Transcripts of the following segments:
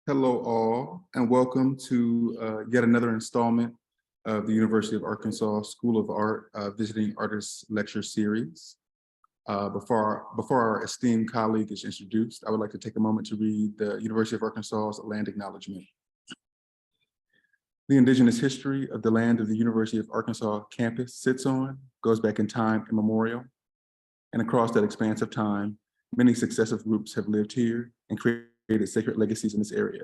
Hello all, and welcome to yet another installment of the University of Arkansas School of Art Visiting Artists Lecture Series. Before our esteemed colleague is introduced, I would like to take a moment to read the University of Arkansas's land acknowledgement. The indigenous history of the land of the University of Arkansas campus sits on goes back in time immemorial, and across that expanse of time, many successive groups have lived here and created sacred legacies in this area.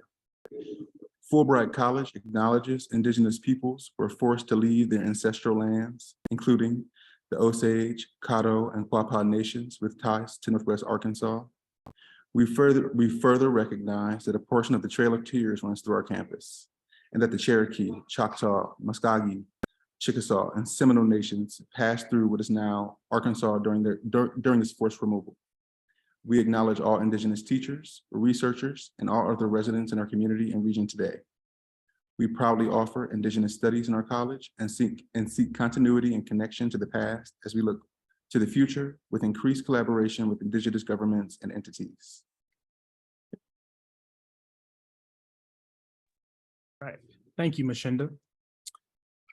Fulbright College acknowledges indigenous peoples were forced to leave their ancestral lands, including the Osage, Caddo, and Quapaw nations with ties to Northwest Arkansas. We further recognize that a portion of the Trail of Tears runs through our campus, and that the Cherokee, Choctaw, Muskogee, Chickasaw, and Seminole nations passed through what is now Arkansas during this forced removal. We acknowledge all indigenous teachers, researchers, and all other residents in our community and region today. We proudly offer indigenous studies in our college and seek continuity and connection to the past as we look to the future with increased collaboration with indigenous governments and entities. All right, thank you, Mashinda.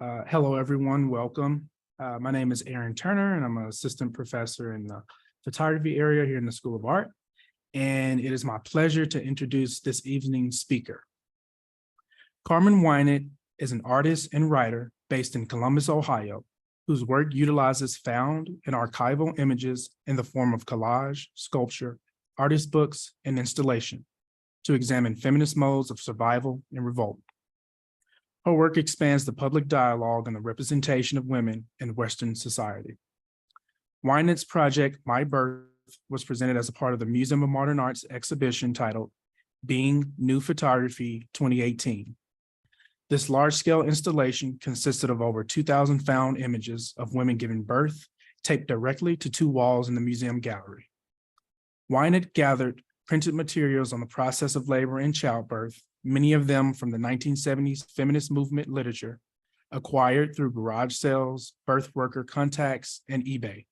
Hello, everyone, welcome. My name is Aaron Turner, and I'm an assistant professor in the photography area here in the School of Art. And it is my pleasure to introduce this evening's speaker. Carmen Winant is an artist and writer based in Columbus, Ohio, whose work utilizes found and archival images in the form of collage, sculpture, artist books, and installation to examine feminist modes of survival and revolt. Her work expands the public dialogue on the representation of women in Western society. Winant's project, My Birth, was presented as a part of the Museum of Modern Art's exhibition titled Being New Photography 2018. This large-scale installation consisted of over 2,000 found images of women giving birth, taped directly to two walls in the museum gallery. Winant gathered printed materials on the process of labor and childbirth, many of them from the 1970s feminist movement literature, acquired through garage sales, birth worker contacts, and eBay.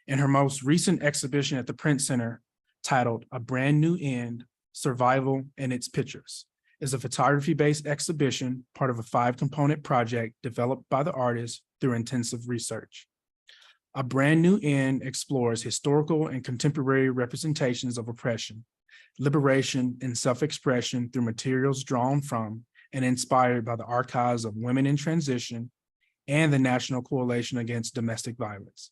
In her most recent exhibition at the Print Center, titled A Brand New End, Survival and Its Pictures, is a photography-based exhibition, part of a 5-component project developed by the artist through intensive research. A Brand New End explores historical and contemporary representations of oppression, liberation, and self-expression through materials drawn from and inspired by the archives of Women in Transition and the National Coalition Against Domestic Violence.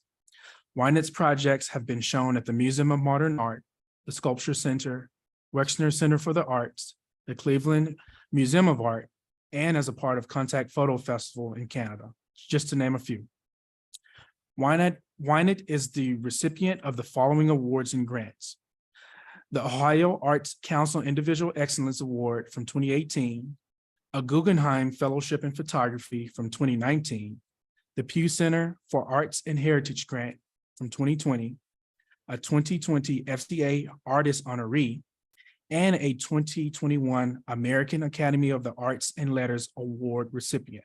Winant's projects have been shown at the Museum of Modern Art, the Sculpture Center, Wexner Center for the Arts, the Cleveland Museum of Art, and as a part of Contact Photo Festival in Canada, just to name a few. Winant is the recipient of the following awards and grants: the Ohio Arts Council Individual Excellence Award from 2018, a Guggenheim Fellowship in Photography from 2019, the Pew Center for Arts and Heritage Grant from 2020, a 2020 FCA Artist Honoree, and a 2021 American Academy of the Arts and Letters Award recipient.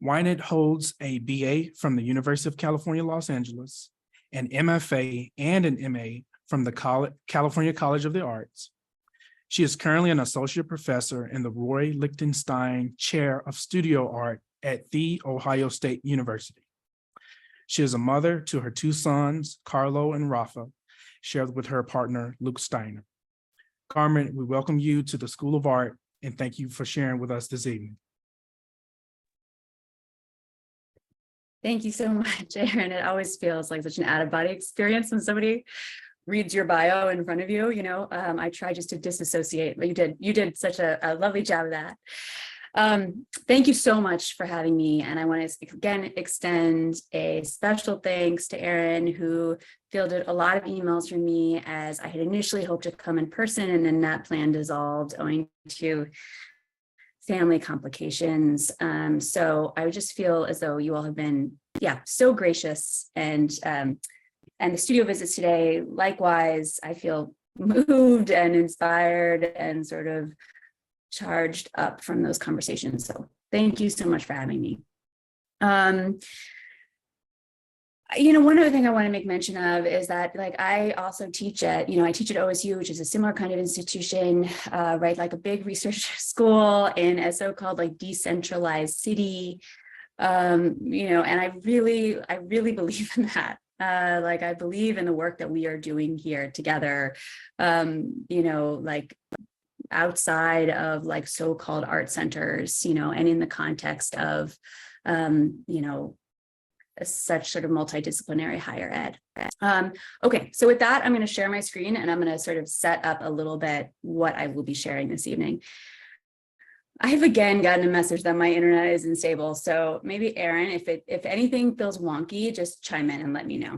Winant holds a BA from the University of California, Los Angeles, an MFA and an MA from the California College of the Arts. She is currently an associate professor in the Roy Lichtenstein Chair of Studio Art at The Ohio State University. She is a mother to her two sons, Carlo and Rafa, shared with her partner, Luke Steiner. Carmen, we welcome you to the School of Art and thank you for sharing with us this evening. Thank you so much, Aaron. It always feels like such an out-of-body experience when somebody reads your bio in front of you. I try just to disassociate, but you did such a lovely job of that. Thank you so much for having me. And I want to again extend a special thanks to Aaron, who fielded a lot of emails from me as I had initially hoped to come in person, and then that plan dissolved owing to family complications. So I just feel as though you all have been, so gracious, and the studio visits today, likewise, I feel moved and inspired and sort of charged up from those conversations. So thank you so much for having me. One other thing I want to make mention of is that, I also teach at, I teach at OSU, which is a similar kind of institution, right? Like a big research school in a so-called decentralized city. And I really believe in that. I believe in the work that we are doing here together, outside of so-called art centers, and in the context of, such sort of multidisciplinary higher ed. Okay, so with that, I'm going to share my screen and I'm going to sort of set up a little bit what I will be sharing this evening. I have again gotten a message that my internet is unstable. So maybe Aaron, if anything feels wonky, just chime in and let me know.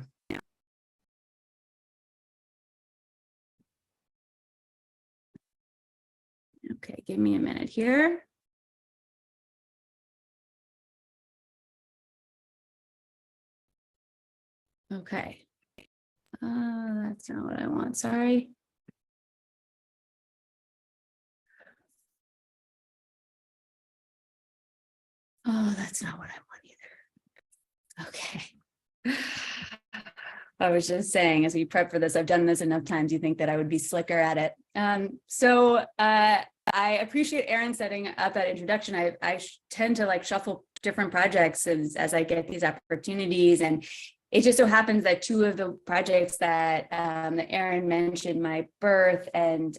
Okay, give me a minute here. Okay. That's not what I want, sorry. Oh, that's not what I want either. Okay. I was just saying, as we prep for this, I've done this enough times, you think that I would be slicker at it. So I appreciate Aaron setting up that introduction. I tend to shuffle different projects as I get these opportunities, and it just so happens that two of the projects that Aaron mentioned, My Birth and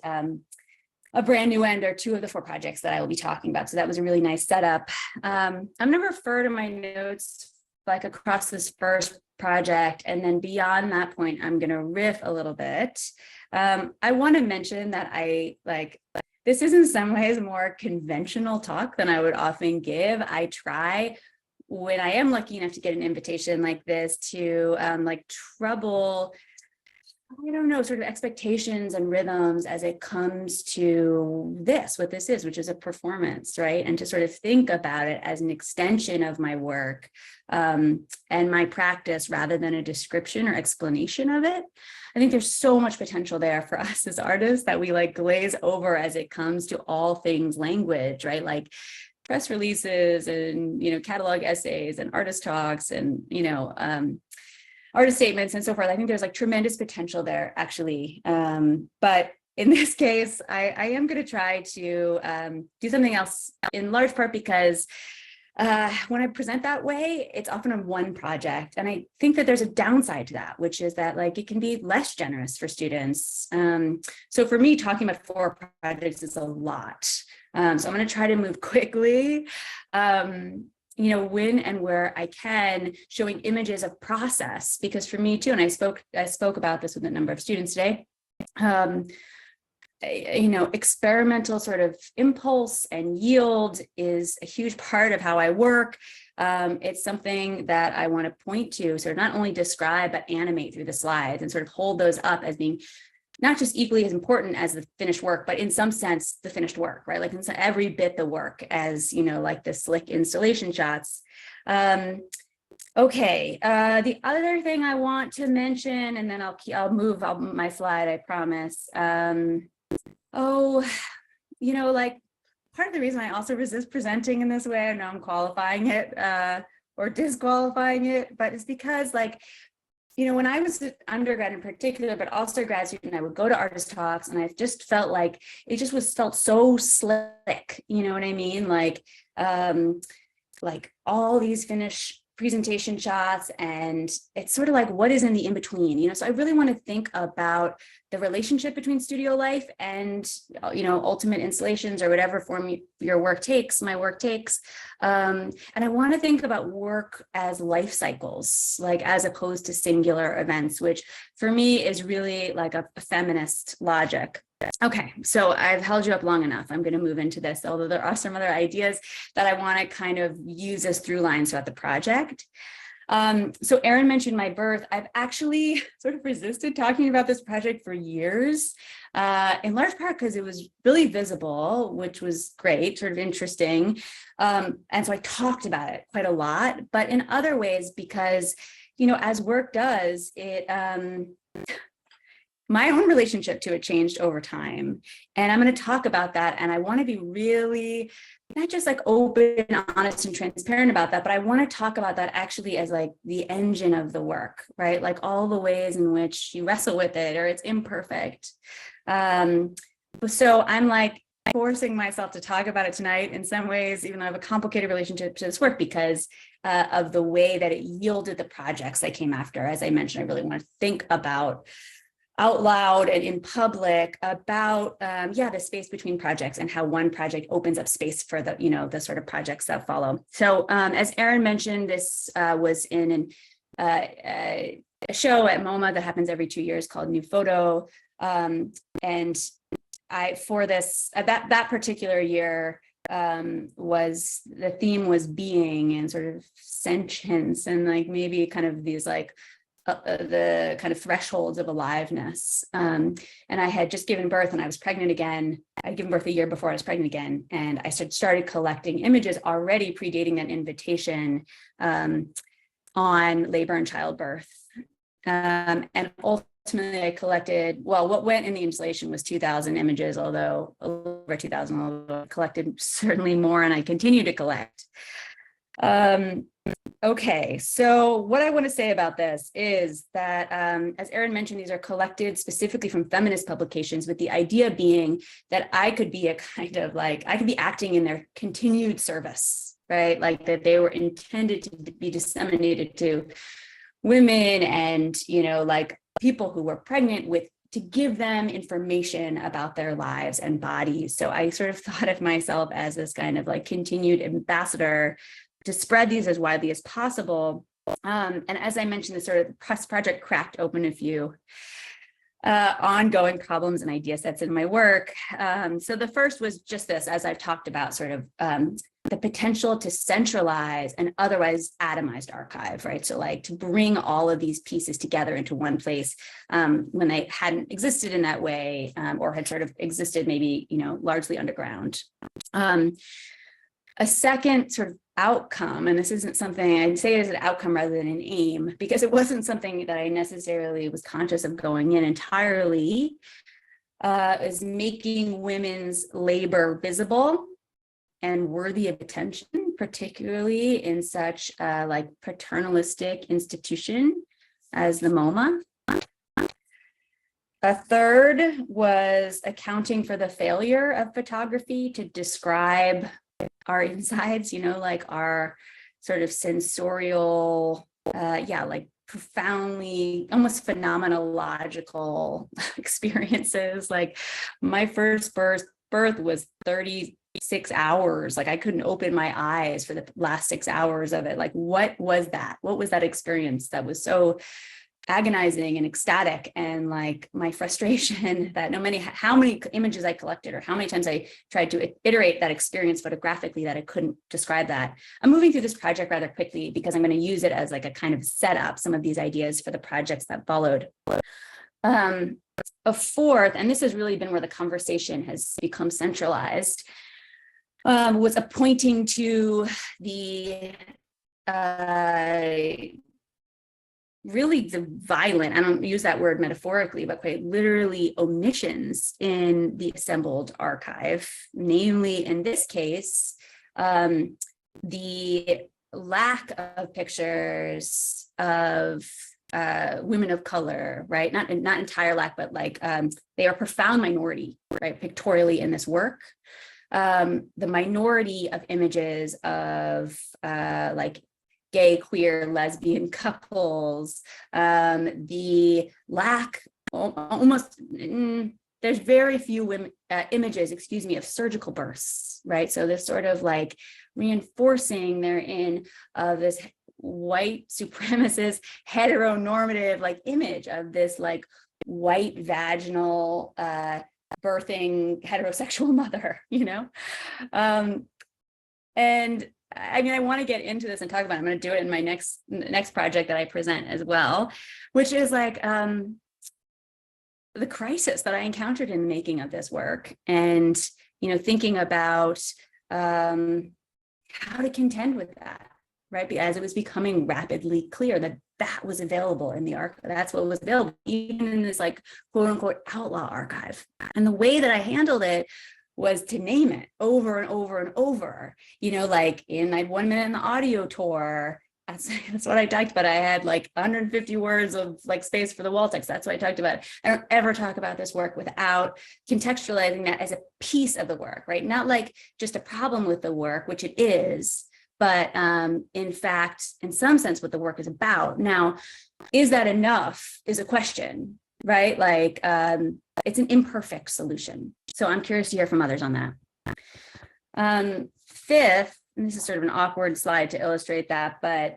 A Brand New End, are two of the four projects that I will be talking about. So that was a really nice setup. I'm going to refer to my notes across this first project, and then beyond that point, I'm going to riff a little bit. I want to mention that this is in some ways a more conventional talk than I would often give. I try, when I am lucky enough to get an invitation like this, to trouble, sort of expectations and rhythms as it comes to what this is, which is a performance, right? And to sort of think about it as an extension of my work and my practice rather than a description or explanation of it. I think there's so much potential there for us as artists that we glaze over as it comes to all things language, right? Press releases and, catalog essays and artist talks and, artist statements and so forth. I think there's tremendous potential there, actually. But in this case, I am going to try to do something else, in large part because when I present that way, it's often on one project. And I think that there's a downside to that, which is that like it can be less generous for students. So for me, talking about 4 projects is a lot. So I'm going to try to move quickly. When and where I can, showing images of process, because for me too, and I spoke about this with a number of students today, experimental sort of impulse and yield is a huge part of how I work. It's something that I want to point to, sort of not only describe, but animate through the slides and sort of hold those up as being not just equally as important as the finished work, but in some sense, the finished work, right? Like every bit the work as, like the slick installation shots. The other thing I want to mention, and then I'll move my slide, I promise. Part of the reason I also resist presenting in this way, I know I'm qualifying it or disqualifying it, but it's because when I was an undergrad in particular, but also grad student, I would go to artist talks and I just felt like it just felt so slick, you know what I mean? Like all these finished presentation shots, and it's sort of like what is in the in-between, so I really want to think about the relationship between studio life and ultimate installations or whatever form your work takes, my work takes, and I want to think about work as life cycles, like as opposed to singular events, which for me is really like a feminist logic. Okay, so I've held you up long enough. I'm going to move into this, although there are some other ideas that I want to kind of use as through lines throughout the project. So Erin mentioned my birth. I've actually sort of resisted talking about this project for years, in large part because it was really visible, which was great, sort of interesting. And so I talked about it quite a lot, but in other ways, because, as work does, my own relationship to it changed over time. And I'm going to talk about that. And I want to be really not just like open, honest, and transparent about that, but I want to talk about that actually as like the engine of the work, right? Like all the ways in which you wrestle with it or it's imperfect. So I'm like forcing myself to talk about it tonight in some ways, even though I have a complicated relationship to this work because of the way that it yielded the projects that came after. As I mentioned, I really want to think about out loud and in public about the space between projects and how one project opens up space for the the sort of projects that follow. So as Erin mentioned, this was in a show at MoMA that happens every 2 years called New Photo, and I for this that particular year was the theme was being and sort of sentience and like maybe kind of these like the kind of thresholds of aliveness. And I had just given birth and I was pregnant again. I'd given birth a year before I was pregnant again. And I started collecting images already predating that invitation on labor and childbirth. And ultimately I collected, well, what went in the installation was 2,000 images, although over 2,000, although I collected certainly more and I continue to collect. Okay, so what I want to say about this is that, as Erin mentioned, these are collected specifically from feminist publications, with the idea being that I could be a kind of like, I could be acting in their continued service, right? Like that they were intended to be disseminated to women and, like people who were pregnant with, to give them information about their lives and bodies. So I sort of thought of myself as this kind of like continued ambassador to spread these as widely as possible. And as I mentioned, the sort of press project cracked open a few ongoing problems and idea sets in my work. So the first was just this, as I've talked about, sort of the potential to centralize an otherwise atomized archive, right? So like to bring all of these pieces together into one place when they hadn't existed in that way or had sort of existed maybe, largely underground. A second sort of outcome, and this isn't something I'd say it as an outcome rather than an aim, because it wasn't something that I necessarily was conscious of going in entirely, is making women's labor visible and worthy of attention, particularly in such a like paternalistic institution as the MoMA. A third was accounting for the failure of photography to describe our insides, like our sort of sensorial, like profoundly, almost phenomenological experiences. Like my first birth was 36 hours. Like I couldn't open my eyes for the last 6 hours of it. Like, what was that? What was that experience that was so agonizing and ecstatic, and like my frustration that how many images I collected or how many times I tried to iterate that experience photographically that I couldn't describe that. I'm moving through this project rather quickly because I'm going to use it as like a kind of setup, some of these ideas for the projects that followed. A fourth, and this has really been where the conversation has become centralized, was a pointing to the really the violent, I don't use that word metaphorically, but quite literally, omissions in the assembled archive, namely in this case, the lack of pictures of women of color, right? Not entire lack, but like they are profound minority, right? Pictorially in this work. The minority of images of like gay, queer, lesbian couples, the lack, almost, there's very few women, images, of surgical births, right? So this sort of like reinforcing therein of this white supremacist heteronormative like image of this like white vaginal birthing heterosexual mother, and I mean, I want to get into this and talk about it. I'm going to do it in my next project that I present as well, which is like the crisis that I encountered in the making of this work, and thinking about how to contend with that, right? Because it was becoming rapidly clear that that was available in the archive. That's what was available, even in this like quote unquote outlaw archive. And the way that I handled it was to name it over and over and over, like in like 1 minute in the audio tour. That's what I talked about. I had like 150 words of like space for the wall text. That's what I talked about. I don't ever talk about this work without contextualizing that as a piece of the work, right? Not like just a problem with the work, which it is, but in fact, in some sense, what the work is about. Now, is that enough is a question, right? Like it's an imperfect solution. So I'm curious to hear from others on that. Fifth, and this is sort of an awkward slide to illustrate that, but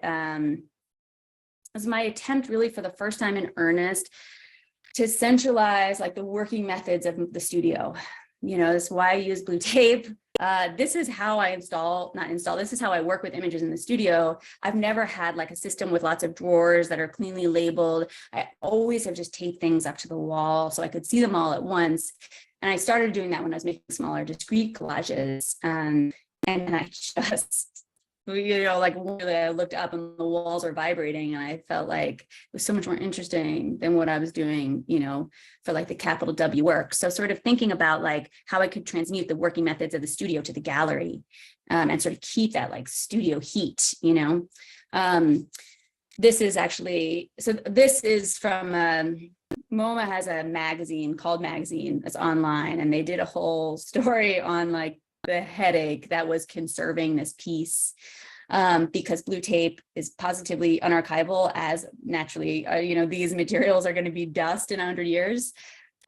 was my attempt really for the first time in earnest to centralize like the working methods of the studio. This is why I use blue tape. This is how I this is how I work with images in the studio. I've never had like a system with lots of drawers that are cleanly labeled. I always have just taped things up to the wall so I could see them all at once. And I started doing that when I was making smaller discrete collages. And I just, like really I looked up and the walls are vibrating, and I felt like it was so much more interesting than what I was doing, for like the capital W work. So sort of thinking about like how I could transmute the working methods of the studio to the gallery, and sort of keep that like studio heat, This is actually, so this is from, MoMA has a magazine called Magazine that's online, and they did a whole story on like the headache that was conserving this piece, because blue tape is positively unarchival, as naturally, these materials are going to be dust in 100 years.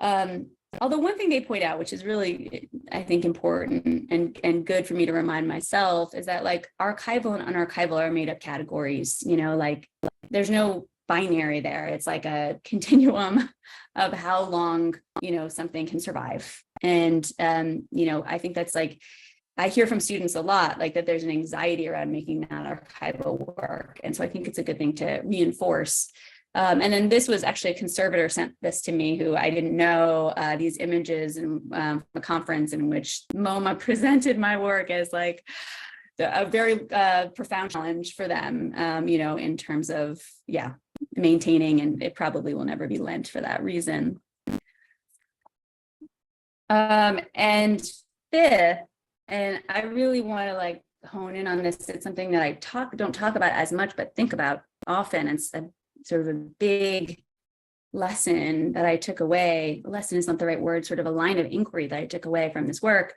Although one thing they point out, which is really, I think, important and good for me to remind myself, is that like archival and unarchival are made up categories, like there's no binary there. It's like a continuum of how long, something can survive. And, I think that's like, I hear from students a lot, like that there's an anxiety around making that archival work. And so I think it's a good thing to reinforce. And then this was actually a conservator sent this to me, who I didn't know, these images from a conference in which MoMA presented my work as like a very profound challenge for them, in terms of, maintaining, and it probably will never be lent for that reason. And fifth, and I really want to like hone in on this, it's something that I don't talk about as much, but think about often. It's a sort of a big lesson that I took away. Lesson is not the right word, sort of a line of inquiry that I took away from this work,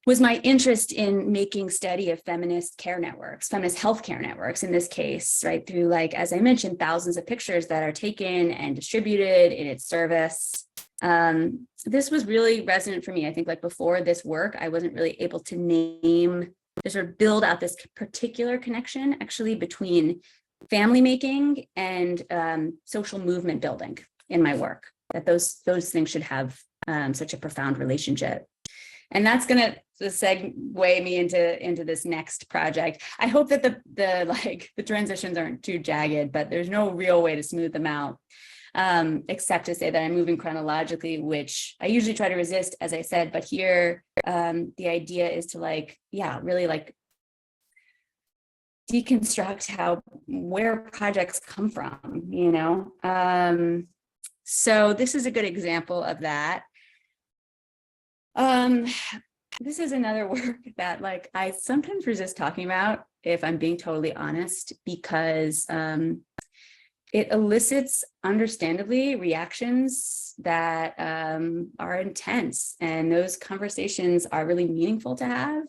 was my interest in making study of feminist care networks, feminist healthcare networks in this case, right? Through, like, as I mentioned, thousands of pictures that are taken and distributed in its service. This was really resonant for me. I think, like, before this work, I wasn't really able to name, to sort of build out this particular connection actually between family making and social movement building in my work, that those things should have such a profound relationship. And that's going to segue me into this next project. I hope that the transitions aren't too jagged, but there's no real way to smooth them out, except to say that I'm moving chronologically, which I usually try to resist, as I said. But here, the idea is to, like, really, like, deconstruct where projects come from, you know. So this is a good example of that. This is another work that, like, I sometimes resist talking about, if I'm being totally honest, because it elicits, understandably, reactions that are intense, and those conversations are really meaningful to have.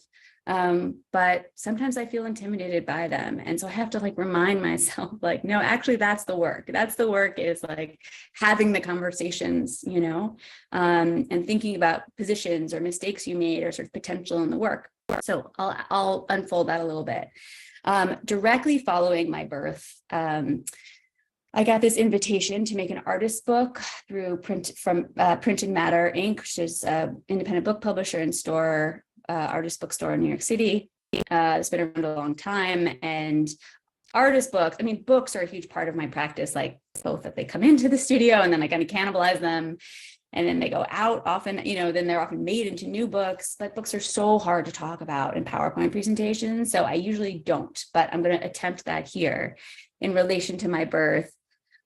But sometimes I feel intimidated by them. And so I have to, like, remind myself, like, no, actually, that's the work. That's the work, is, like, having the conversations, you know, and thinking about positions or mistakes you made or sort of potential in the work. So I'll unfold that a little bit. Directly following my birth, I got this invitation to make an artist book through Print and Matter Inc., which is an independent book publisher and store, artist bookstore in New York City. It's been around a long time. And artist books, I mean, books are a huge part of my practice, like, both that they come into the studio and then I kind of cannibalize them, and then they go out often, you know, then they're often made into new books. But books are so hard to talk about in PowerPoint presentations, so I usually don't, but I'm going to attempt that here in relation to my birth.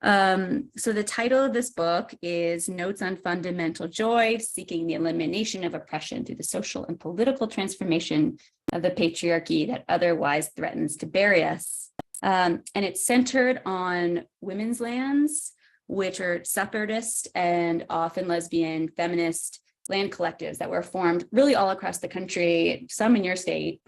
So the title of this book is Notes on Fundamental Joy, Seeking the Elimination of Oppression Through the Social and Political Transformation of the Patriarchy That Otherwise Threatens to Bury Us. And it's centered on women's lands, which are separatist and often lesbian, feminist land collectives that were formed really all across the country, some in your state,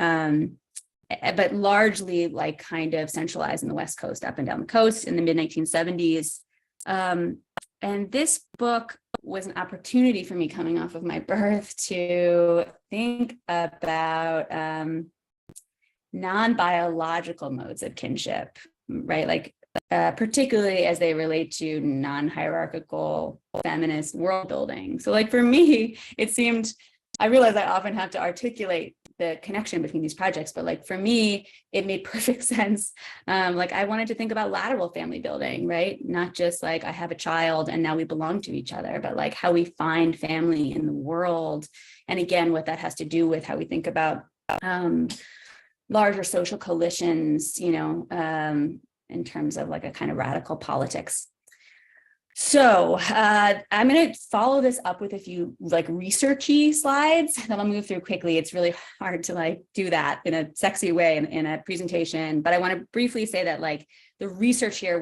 but largely, like, kind of centralized in the West Coast, up and down the coast in the mid-1970s. And this book was an opportunity for me, coming off of my birth, to think about non-biological modes of kinship, right? Like, particularly as they relate to non-hierarchical feminist world building. So, like, for me, it seemed, I realize I often have to articulate the connection between these projects, but, like, for me, it made perfect sense. Like, I wanted to think about lateral family building, right? Not just, like, I have a child and now we belong to each other, but, like, how we find family in the world. And again, what that has to do with how we think about larger social coalitions, you know, in terms of, like, a kind of radical politics. So I'm going to follow this up with a few, like, researchy slides that I'll move through quickly. It's really hard to, like, do that in a sexy way in a presentation, but I want to briefly say that, like, the research here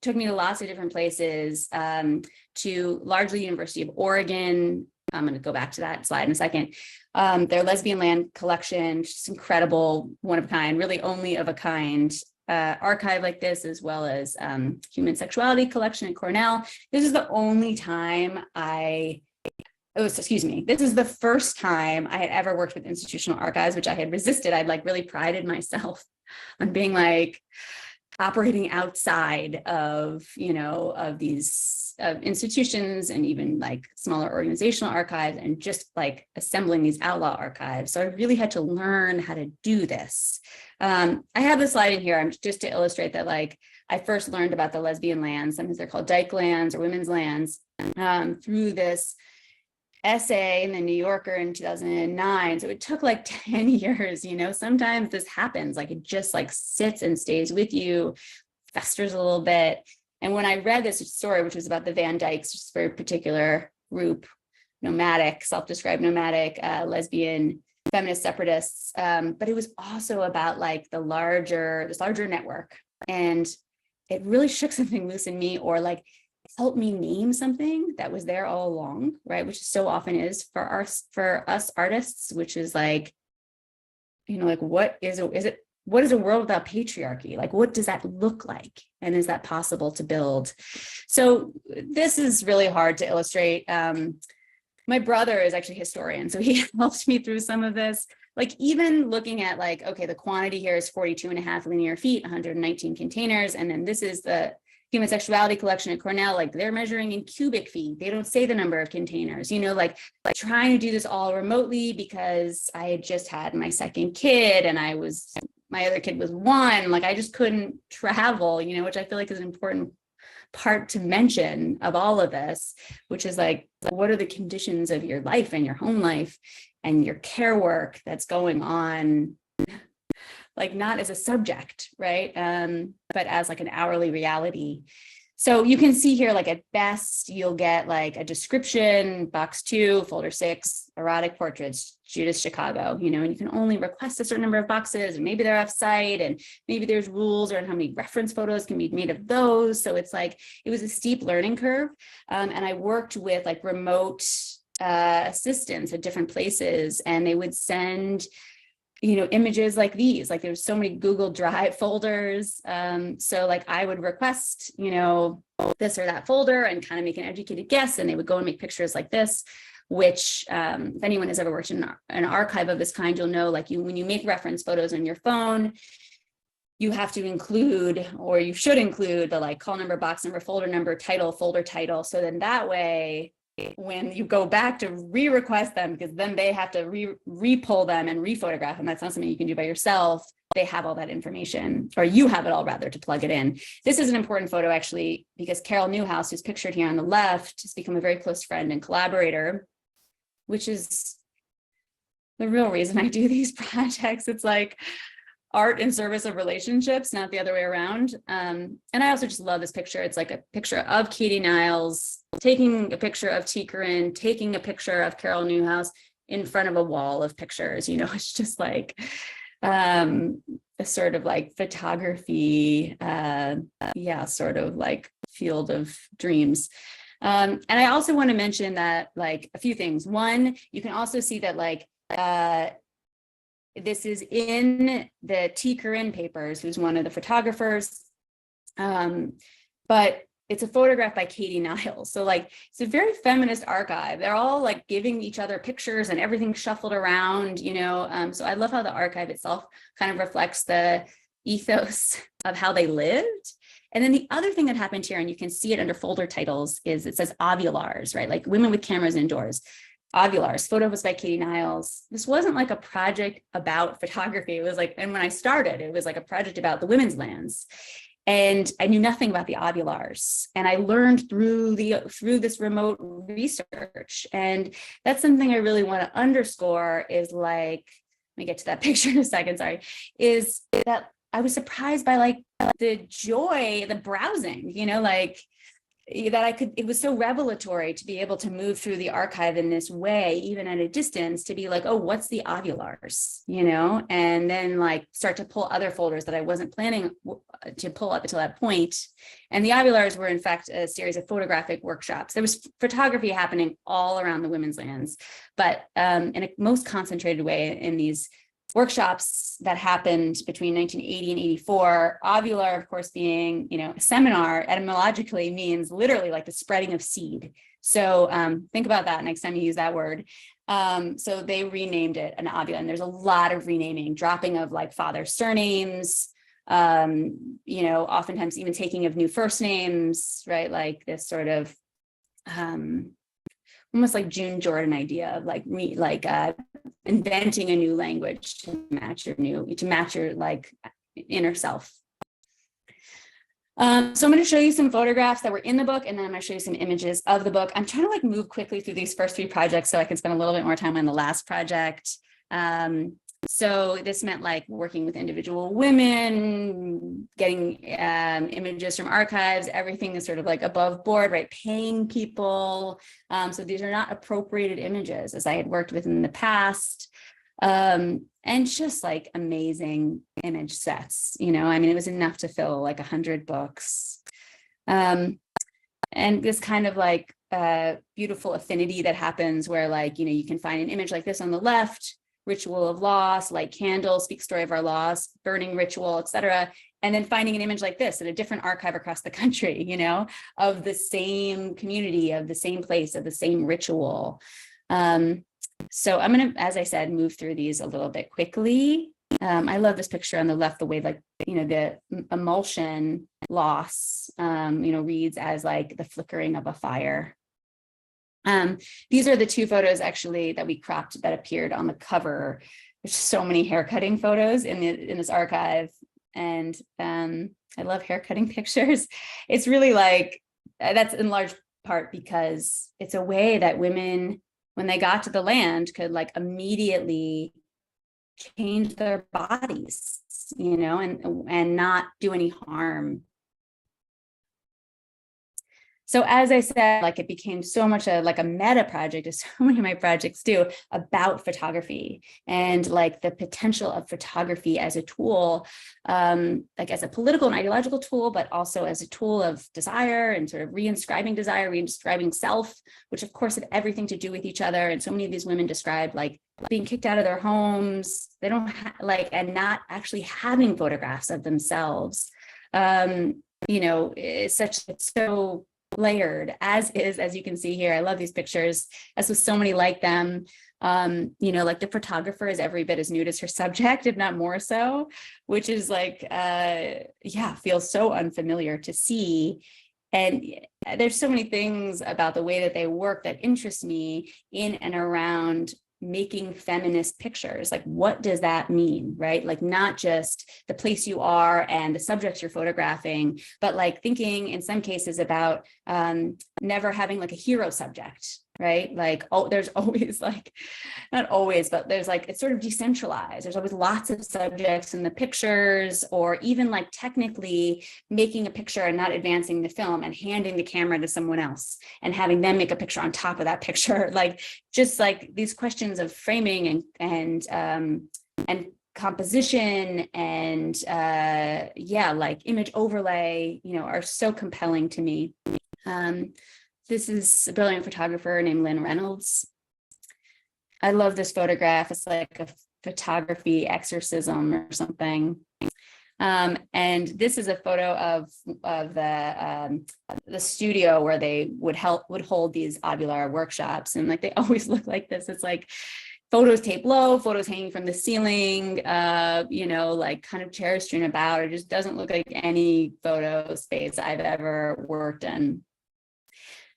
took me to lots of different places, to largely University of Oregon. I'm going to go back to that slide in a second. Their lesbian land collection, just incredible, one of a kind, really only of a kind. Archive like this, as well as human sexuality collection at Cornell. This is the only time this is the first time I had ever worked with institutional archives, which I had resisted. I'd, like, really prided myself on being, like, operating outside of, you know, of these institutions and even, like, smaller organizational archives, and just, like, assembling these outlaw archives. So I really had to learn how to do this. I have the slide in here just to illustrate that, like, I first learned about the lesbian lands, sometimes they're called dyke lands or women's lands, through this essay in the New Yorker in 2009. So it took, like, 10 years, you know. Sometimes this happens, like, it just, like, sits and stays with you, festers a little bit. And when I read this story, which was about the Van Dykes, which is a very particular group, nomadic, self-described nomadic, lesbian feminist separatists, but it was also about, like, this larger network, and it really shook something loose in me, or, like, help me name something that was there all along, right? Which so often is for us artists, which is like, like what is a world without patriarchy? Like, what does that look like? And is that possible to build? So this is really hard to illustrate. My brother is actually a historian, so he helped me through some of this. Like even looking at like, okay, the quantity here is 42.5 linear feet, 119 containers. And then this is the human sexuality collection at Cornell, like they're measuring in cubic feet. They don't say the number of containers, like trying to do this all remotely because I had just had my second kid and my other kid was 1, like I just couldn't travel, which I feel like is an important part to mention of all of this, which is like, what are the conditions of your life and your home life and your care work that's going on, like not as a subject, right? But as like an hourly reality. So you can see here, like at best, you'll get like a description, box 2, folder 6, erotic portraits, Judith Chicago, and you can only request a certain number of boxes, and maybe they're off-site, and maybe there's rules around how many reference photos can be made of those. So it's like, it was a steep learning curve. And I worked with like remote assistants at different places, and they would send images like these, like there's so many Google Drive folders. So like I would request, this or that folder and kind of make an educated guess, and they would go and make pictures like this, which if anyone has ever worked in an archive of this kind, you'll know, like when you make reference photos on your phone, you have to include, or you should include, the like call number, box number, folder number, title, folder title. So then that way, when you go back to re-request them, because then they have to re-pull them and re-photograph them. That's not something you can do by yourself. They have all that information, or you have it all rather, to plug it in. This is an important photo actually, because Carol Newhouse, who's pictured here on the left, has become a very close friend and collaborator, which is the real reason I do these projects. It's like art in service of relationships, not the other way around. And I also just love this picture. It's like a picture of Katie Niles taking a picture of T. Corinne, taking a picture of Carol Newhouse in front of a wall of pictures. It's just like a sort of like photography, sort of like field of dreams. And I also want to mention that, like, a few things. One, you can also see that like this is in the T. Corinne papers, who's one of the photographers, but it's a photograph by Katie Niles. So like, it's a very feminist archive. They're all like giving each other pictures and everything shuffled around, so I love how the archive itself kind of reflects the ethos of how they lived. And then the other thing that happened here, and you can see it under folder titles, is it says ovulars, right? Like women with cameras indoors. Ovulars, photo was by Katie Niles. This wasn't like a project about photography. It was like, and when I started, it was like a project about the women's lands. And I knew nothing about the ovulars. And I learned through this remote research. And that's something I really want to underscore, is like, let me get to that picture in a second, sorry, is that I was surprised by like the joy, the browsing, like that it was so revelatory to be able to move through the archive in this way, even at a distance, to be like, oh, what's the ovulars, and then like start to pull other folders that I wasn't planning to pull up until that point. And the ovulars were in fact a series of photographic workshops. There was photography happening all around the women's lands, but in a most concentrated way in these workshops that happened between 1980 and 84. Ovular, of course, being, a seminar, etymologically means literally like the spreading of seed. So think about that next time you use that word. So they renamed it an ovula, and there's a lot of renaming, dropping of like father surnames, oftentimes even taking of new first names, right? Like this sort of almost like June Jordan idea of like inventing a new language to match your like inner self. So I'm going to show you some photographs that were in the book, and then I'm going to show you some images of the book. I'm trying to like move quickly through these first 3 projects so I can spend a little bit more time on the last project. So this meant like working with individual women, getting images from archives. Everything is sort of like above board, right? Paying people. So these are not appropriated images as I had worked with in the past. And just like amazing image sets, it was enough to fill like 100 books. And And this kind of like beautiful affinity that happens where like, you know, you can find an image like this on the left, ritual of loss, light candle, speak story of our loss, burning ritual, etc. And then finding an image like this at a different archive across the country, you know, of the same community, of the same place, of the same ritual. So I'm going to, as I said, move through these a little bit quickly. I love this picture on the left, the way like, you know, the emulsion loss, you know, reads as like the flickering of a fire. These are the two photos actually that we cropped that appeared on the cover. There's so many haircutting photos in this archive. And I love haircutting pictures. It's really like, that's in large part because it's a way that women, when they got to the land, could like immediately change their bodies, you know, and not do any harm. So as I said, like it became so much like a meta project, as so many of my projects do, about photography and like the potential of photography as a tool, like as a political and ideological tool, but also as a tool of desire and sort of reinscribing desire, reinscribing self, which of course had everything to do with each other. And so many of these women described like being kicked out of their homes, they don't like, and not actually having photographs of themselves. You know, it's so layered, as you can see here. I love these pictures, as with so many like them. You know, like the photographer is every bit as nude as her subject, if not more so, which is like, yeah, feels so unfamiliar to see. And there's so many things about the way that they work that interest me in and around making feminist pictures. Like, what does that mean, right? Like not just the place you are and the subjects you're photographing, but like thinking in some cases about never having like a hero subject, right? Like, oh, there's always like, not always, but there's like, it's sort of decentralized. There's always lots of subjects in the pictures, or even like technically making a picture and not advancing the film and handing the camera to someone else and having them make a picture on top of that picture. Like, just like these questions of framing and composition and yeah, like image overlay, you know, are so compelling to me. This is a brilliant photographer named Lynn Reynolds. I love this photograph. It's like a photography exorcism or something. And this is a photo of the studio where they would hold these ovular workshops, and like they always look like this. It's like photos taped low, photos hanging from the ceiling, you know, like kind of chairs strewn about. It just doesn't look like any photo space I've ever worked in.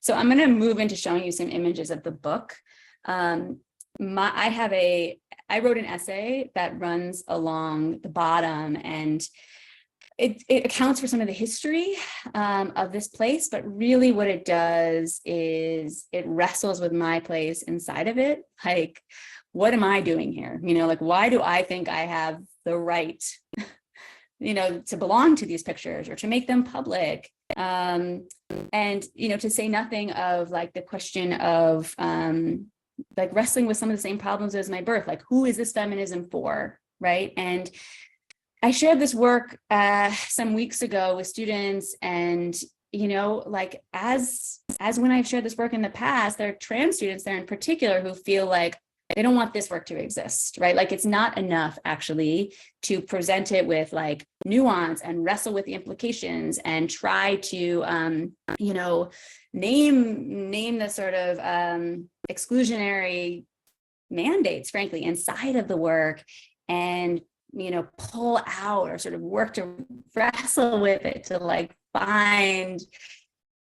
So I'm going to move into showing you some images of the book. I wrote an essay that runs along the bottom, and it accounts for some of the history of this place, but really what it does is it wrestles with my place inside of it. Like, what am I doing here? You know, like, why do I think I have the right, you know, to belong to these pictures or to make them public? And, you know, to say nothing of like the question of like wrestling with some of the same problems as my birth, like who is this feminism for, right? And I shared this work some weeks ago with students, and, you know, like as when I've shared this work in the past, there are trans students there in particular who feel like they don't want this work to exist, right? Like it's not enough actually to present it with like nuance and wrestle with the implications and try to, you know, name the sort of exclusionary mandates, frankly, inside of the work, and, you know, pull out or sort of work to wrestle with it to like find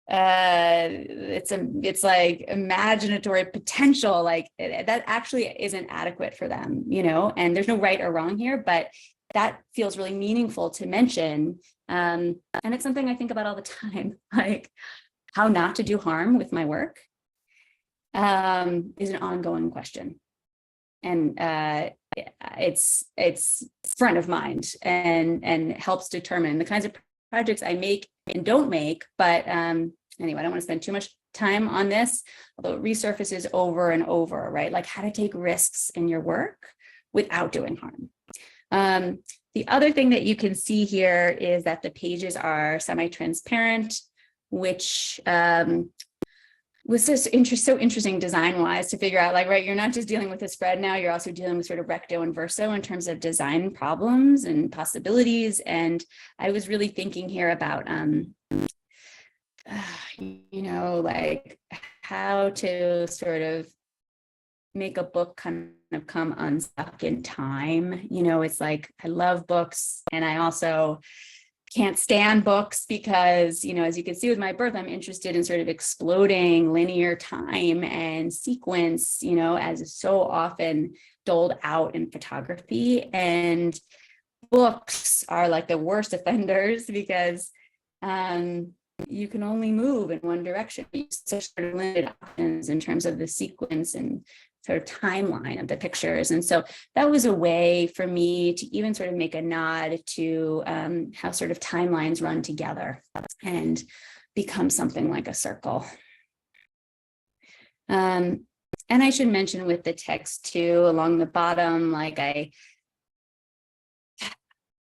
it's like imaginatory potential, like that actually isn't adequate for them, you know, and there's no right or wrong here, but that feels really meaningful to mention. And it's something I think about all the time, like how not to do harm with my work is an ongoing question. And it's front of mind and helps determine the kinds of projects I make and don't make. But anyway, I don't want to spend too much time on this, although it resurfaces over and over, right? Like how to take risks in your work without doing harm. The other thing that you can see here is that the pages are semi-transparent. which was just so interesting design-wise to figure out, like, right, you're not just dealing with the spread now, you're also dealing with sort of recto and verso in terms of design problems and possibilities. And I was really thinking here about, like how to sort of make a book kind of come unstuck in time. It's like, I love books, and I also can't stand books because, as you can see with my birth, I'm interested in sort of exploding linear time and sequence, as is so often doled out in photography. And books are like the worst offenders because you can only move in one direction. Such sort of limited options in terms of the sequence and sort of timeline of the pictures. And so that was a way for me to even sort of make a nod to how sort of timelines run together and become something like a circle. And I should mention with the text too, along the bottom, like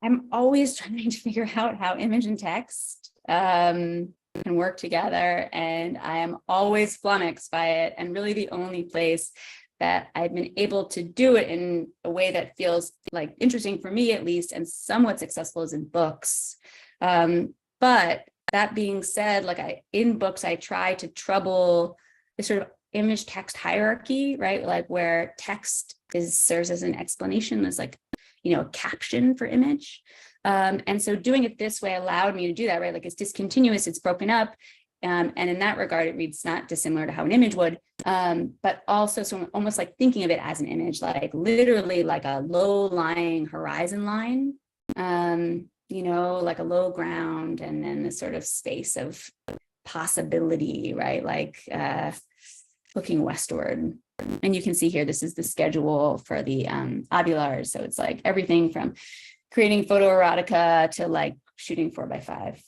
I'm always trying to figure out how image and text can work together. And I am always flummoxed by it. And really the only place that I've been able to do it in a way that feels like interesting for me, at least, and somewhat successful is in books. But that being said, like in books, I try to trouble the sort of image text hierarchy, right? Like where text serves as an explanation, as like, a caption for image. And so doing it this way allowed me to do that, right? Like it's discontinuous, it's broken up. And in that regard, it reads not dissimilar to how an image would, but also so almost like thinking of it as an image, like literally like a low-lying horizon line, like a low ground, and then this sort of space of possibility, right? Like looking westward. And you can see here, this is the schedule for the ovulars. So it's like everything from creating photoerotica to like shooting 4x5.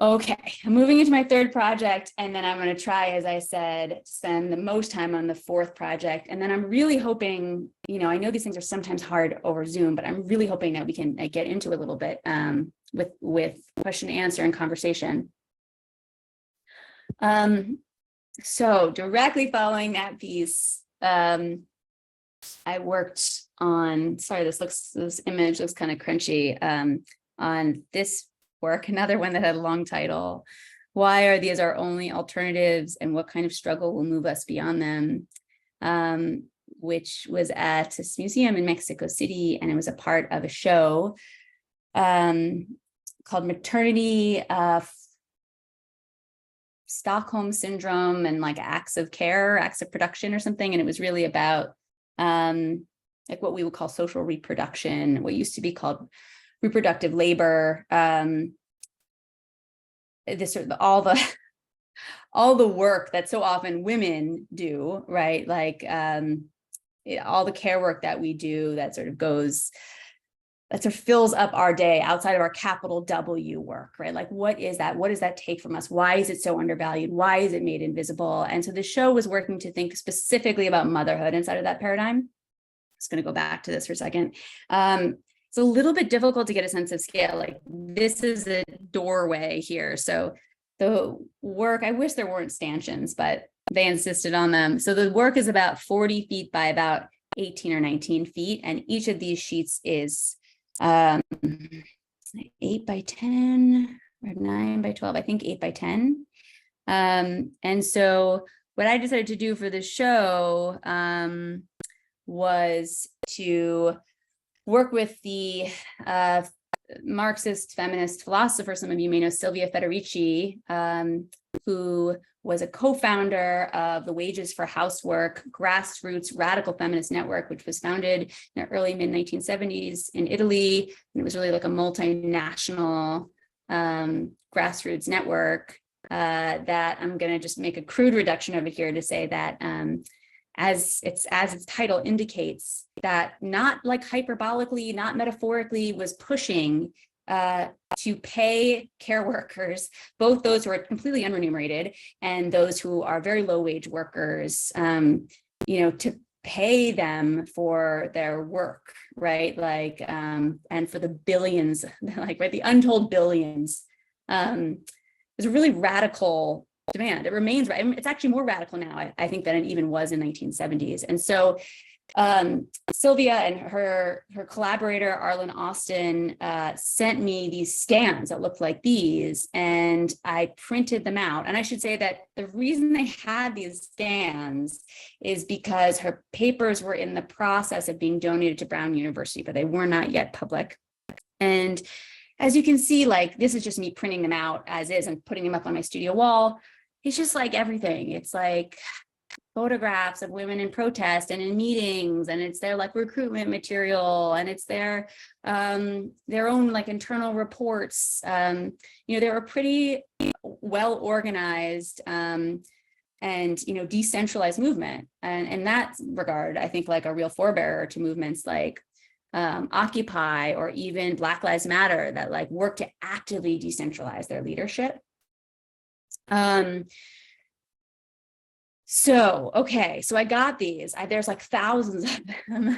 Okay, I'm moving into my third project, and then I'm going to try, as I said, spend the most time on the fourth project. And then I'm really hoping, I know these things are sometimes hard over Zoom, but I'm really hoping that we can get into a little bit with question and answer and conversation. So directly following that piece, I worked on, sorry, this image looks kind of crunchy, on this work, another one that had a long title. Why are these our only alternatives, and what kind of struggle will move us beyond them? Which was at this museum in Mexico City, and it was a part of a show called Maternity, Stockholm Syndrome, and like acts of care, acts of production or something. And it was really about like what we would call social reproduction, what used to be called reproductive labor, this sort of all the work that so often women do, right? Like all the care work that we do that sort of goes, that sort of fills up our day outside of our capital W work, right? Like what is that? What does that take from us? Why is it so undervalued? Why is it made invisible? And so the show was working to think specifically about motherhood inside of that paradigm. I'm just going to go back to this for a second. It's a little bit difficult to get a sense of scale. Like this is a doorway here. So the work, I wish there weren't stanchions, but they insisted on them. So the work is about 40 feet by about 18 or 19 feet. And each of these sheets is 8 by 10 or 9 by 12, I think 8 by 10. And so what I decided to do for the show was to work with the Marxist feminist philosopher, some of you may know Silvia Federici, who was a co-founder of the Wages for Housework grassroots radical feminist network, which was founded in the early mid-1970s in Italy. And it was really like a multinational grassroots network that I'm going to just make a crude reduction of it here to say that as its title indicates, that not like hyperbolically, not metaphorically, was pushing to pay care workers, both those who are completely unremunerated and those who are very low wage workers, to pay them for their work, right? Like, and for the billions, like, right, the untold billions. It's a really radical demand. It remains, right? It's actually more radical now, I think, than it even was in 1970s. And so Sylvia and her collaborator, Arlen Austin, sent me these scans that looked like these, and I printed them out. And I should say that the reason they had these scans is because her papers were in the process of being donated to Brown University, but they were not yet public. And as you can see, like, this is just me printing them out as is and putting them up on my studio wall. It's just like everything. It's like photographs of women in protest and in meetings, and it's their like recruitment material, and it's their own like internal reports. They're a pretty well organized and decentralized movement, and in that regard, I think like a real forebearer to movements like Occupy or even Black Lives Matter that like work to actively decentralize their leadership. So I got these. There's like thousands of them,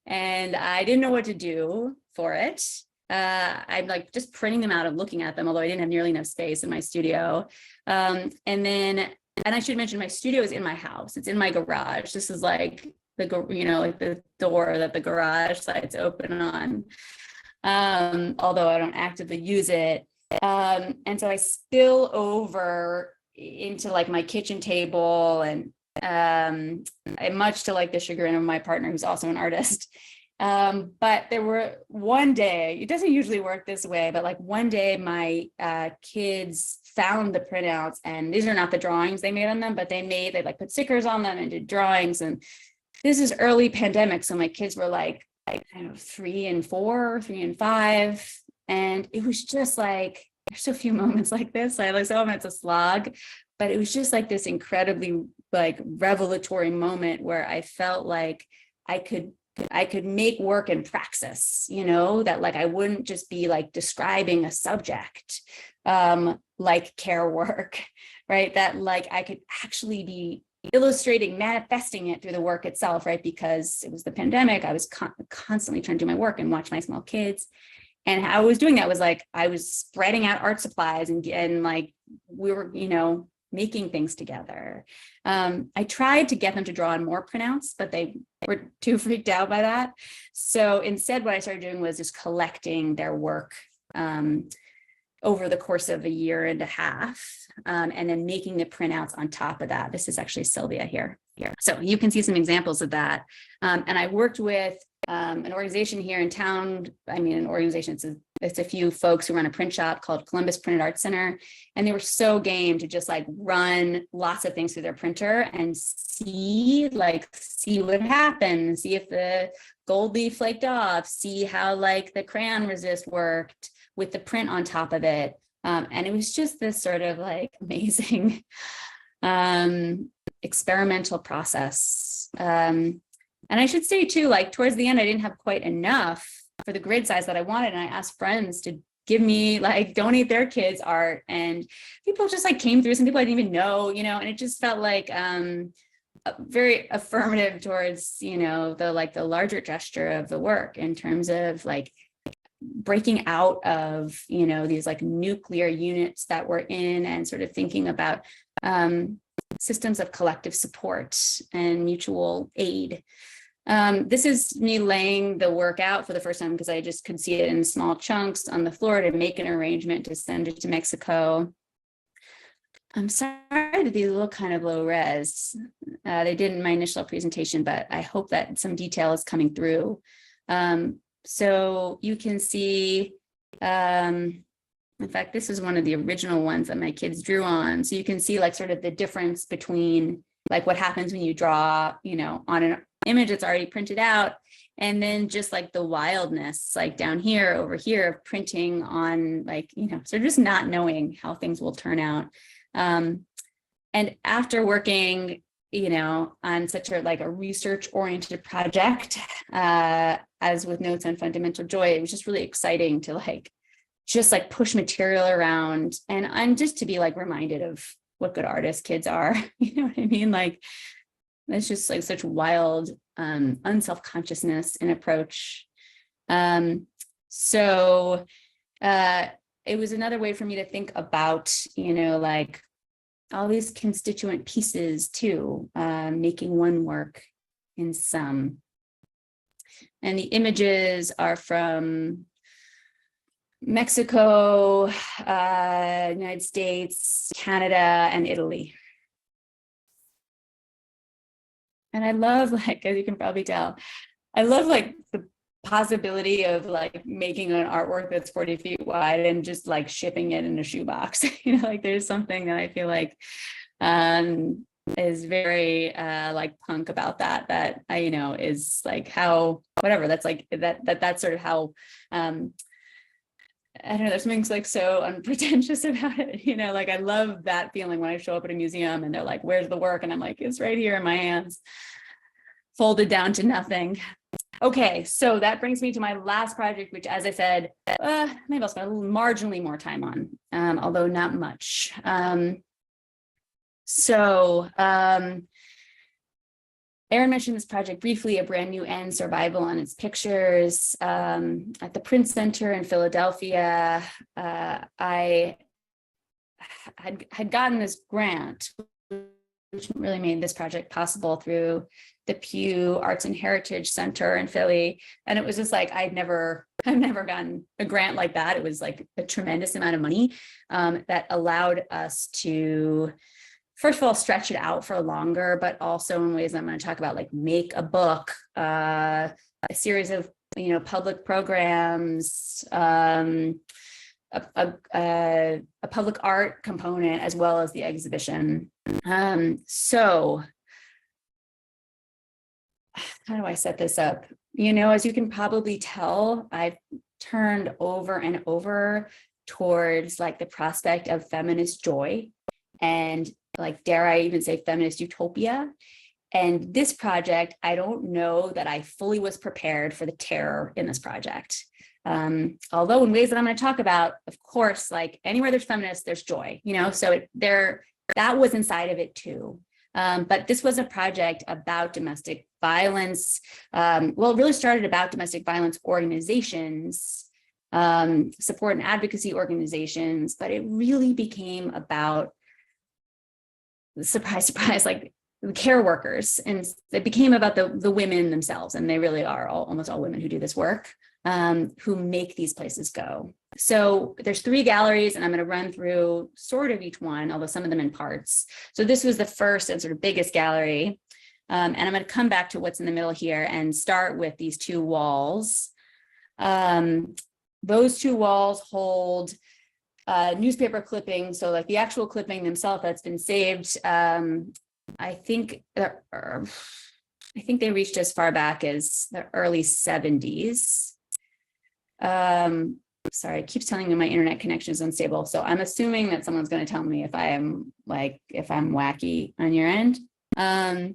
and I didn't know what to do for it. I'm like just printing them out and looking at them, although I didn't have nearly enough space in my studio. And I should mention my studio is in my house. It's in my garage. This is like like the door that the garage side's open on, although I don't actively use it. And so I spill over into like my kitchen table, and much to like the chagrin of my partner, who's also an artist. But there were one day, it doesn't usually work this way, but like one day my kids found the printouts, and these are not the drawings they made on them, but they like put stickers on them and did drawings. And this is early pandemic, so my kids were like kind of 3 and 4, 3 and 5, and it was just like, there's so few moments like this. I like, so it's a slog, but it was just like this incredibly like revelatory moment where I felt like I could make work in praxis, that like I wouldn't just be like describing a subject like care work, right? That like I could actually be illustrating, manifesting it through the work itself, right? Because it was the pandemic. I was constantly trying to do my work and watch my small kids. And how I was doing that was like, I was spreading out art supplies and like, we were, making things together. I tried to get them to draw on more printouts, but they were too freaked out by that. So instead, what I started doing was just collecting their work over the course of 1.5 years, and then making the printouts on top of that. This is actually Sylvia here. So you can see some examples of that. And I worked with an organization here in town. An organization, it's a few folks who run a print shop called Columbus Printed Art Center. And they were so game to just like run lots of things through their printer and see what happened, see if the gold leaf flaked off, see how like the crayon resist worked with the print on top of it. And it was just this sort of like amazing experimental process. And I should say too, like towards the end, I didn't have quite enough for the grid size that I wanted. And I asked friends to give me like donate their kids art, and people just like came through, some people I didn't even know, and it just felt like very affirmative towards, the larger gesture of the work in terms of like breaking out of, these like nuclear units that we're in, and sort of thinking about systems of collective support and mutual aid. This is me laying the work out for the first time because I just could see it in small chunks on the floor to make an arrangement to send it to Mexico. I'm sorry that these look kind of low res. They did in my initial presentation, but I hope that some detail is coming through. So you can see, in fact, this is one of the original ones that my kids drew on. So you can see like sort of the difference between like what happens when you draw, on an image that's already printed out, and then just like the wildness, like down here, over here, of printing on like, so just not knowing how things will turn out. And after working, on such a research-oriented project, as with Notes on Fundamental Joy, it was just really exciting to just push material around and just to be reminded of what good artists kids are. You know what I mean? It's just like such wild, unself-consciousness and approach. So it was another way for me to think about, like all these constituent pieces too, making one work in sum. And the images are from Mexico, United States, Canada, and Italy. And I love, like, as you can probably tell, I love like the possibility of like making an artwork that's 40 feet wide and just like shipping it in a shoebox. Like there's something that I feel like is very like punk about that is like how, whatever, that's like that's sort of how I don't know, there's something like so unpretentious about it, like I love that feeling when I show up at a museum and they're like, where's the work? And I'm like, it's right here in my hands, folded down to nothing. Okay, so that brings me to my last project, which, as I said, maybe I'll spend a little marginally more time on, although not much. Erin mentioned this project briefly, A Brand New End, Survival and Its Pictures. At the Print Center in Philadelphia, I had gotten this grant, which really made this project possible, through the Pew Arts and Heritage Center in Philly. And it was just like, I've never gotten a grant like that. It was like a tremendous amount of money that allowed us to, first of all, stretch it out for longer, but also in ways I'm going to talk about, like make a book, a series of, public programs, a public art component, as well as the exhibition. So how do I set this up? As you can probably tell, I've turned over and over towards like the prospect of feminist joy and, like, dare I even say, feminist utopia. And this project, I don't know that I fully was prepared for the terror in this project. Although in ways that I'm going to talk about, of course, like anywhere there's feminists, there's joy, so that was inside of it too. But this was a project about domestic violence. It really started about domestic violence organizations, support and advocacy organizations, but it really became about, surprise, surprise, like the care workers. And it became about the women themselves. And they really are almost all women who do this work, who make these places go. So there's 3 galleries, and I'm going to run through sort of each one, although some of them in parts. So this was the first and sort of biggest gallery. And I'm going to come back to what's in the middle here and start with these 2 walls. Those 2 walls hold newspaper clippings. So like the actual clipping themselves that's been saved. I think they reached as far back as the early 70s. Sorry, it keeps telling me my internet connection is unstable. So I'm assuming that someone's going to tell me if I'm wacky on your end. Every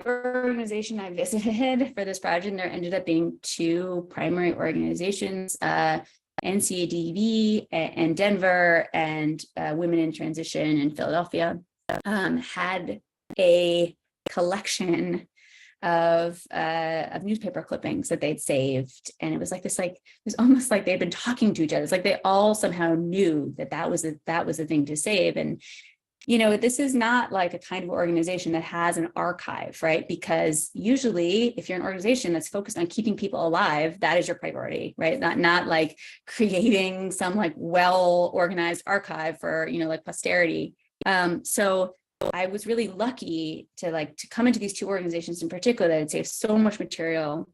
organization I visited for this project, there ended up being 2 primary organizations, NCADV in Denver and Women in Transition in Philadelphia, had a collection of newspaper clippings that they'd saved. And it was like this, it was almost like they'd been talking to each other. It's like they all somehow knew that was the thing to save. And this is not like a kind of organization that has an archive, right? Because usually if you're an organization that's focused on keeping people alive, that is your priority, right? Not like creating some like well-organized archive for, like posterity. So I was really lucky to come into these 2 organizations in particular that had saved so much material.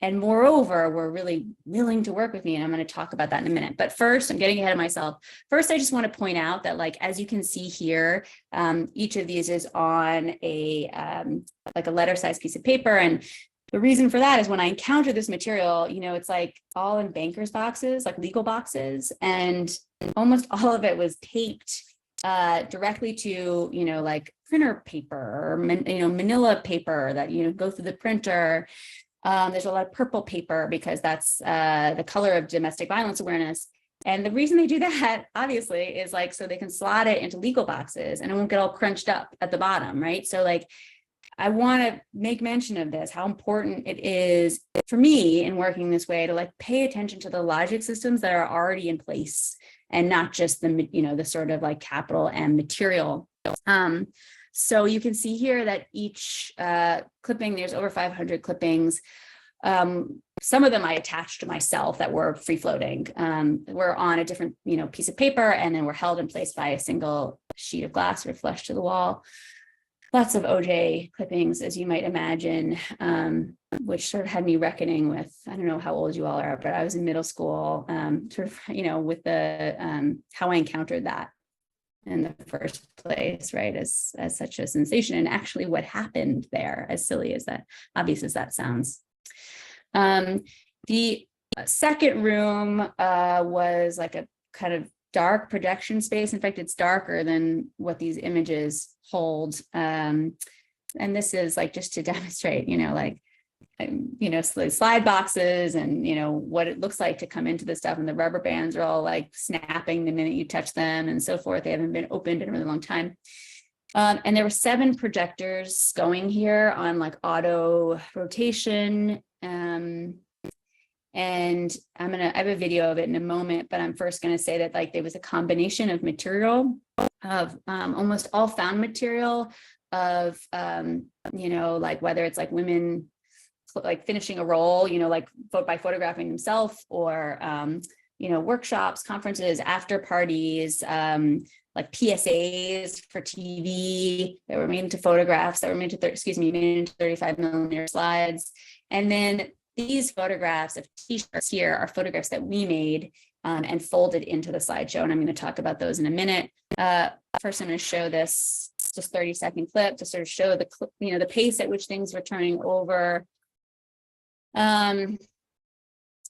And moreover, were really willing to work with me. And I'm going to talk about that in a minute. But first, I'm getting ahead of myself. First, I just want to point out that, as you can see here, each of these is on a letter-sized piece of paper. And the reason for that is when I encounter this material, it's like all in banker's boxes, like legal boxes. And almost all of it was taped directly to, printer paper or, manila paper that, go through the printer. There's a lot of purple paper because that's the color of domestic violence awareness. And the reason they do that, obviously, is like so they can slot it into legal boxes and it won't get all crunched up at the bottom, right? So like, I want to make mention of this, how important it is for me in working this way to like pay attention to the logic systems that are already in place and not just the, you know, the sort of like capital M material. So you can see here that each clipping, there's over 500 clippings. Some of them I attached to myself that were free floating. Were on a different, you know, piece of paper and then were held in place by a single sheet of glass or flush to the wall. Lots of OJ clippings, as you might imagine, which sort of had me reckoning with, I don't know how old you all are, but I was in middle school, sort of, you know, with the, how I encountered that in the first place, right, as such a sensation, and actually what happened there, as silly as that, obvious as that sounds. The second room was like a kind of dark projection space. In fact, it's darker than what these images hold. And this is like just to demonstrate, you know, like, you know, slide boxes and, you know, what it looks like to come into this stuff. And the rubber bands are all like snapping the minute you touch them and so forth. They haven't been opened in a really long time. And there were 7 projectors going here on like auto rotation. And I have a video of it in a moment, but I'm first going to say that like there was a combination of material of almost all found material of, you know, like whether it's like women like finishing a role, you know, like by photographing themselves or, you know, workshops, conferences, after parties, like PSAs for TV that were made into photographs that were made into, made into 35mm slides. And then these photographs of t-shirts here are photographs that we made and folded into the slideshow. And I'm going to talk about those in a minute. First, I'm going to show this just 30-second clip to sort of show the, you know, the pace at which things were turning over.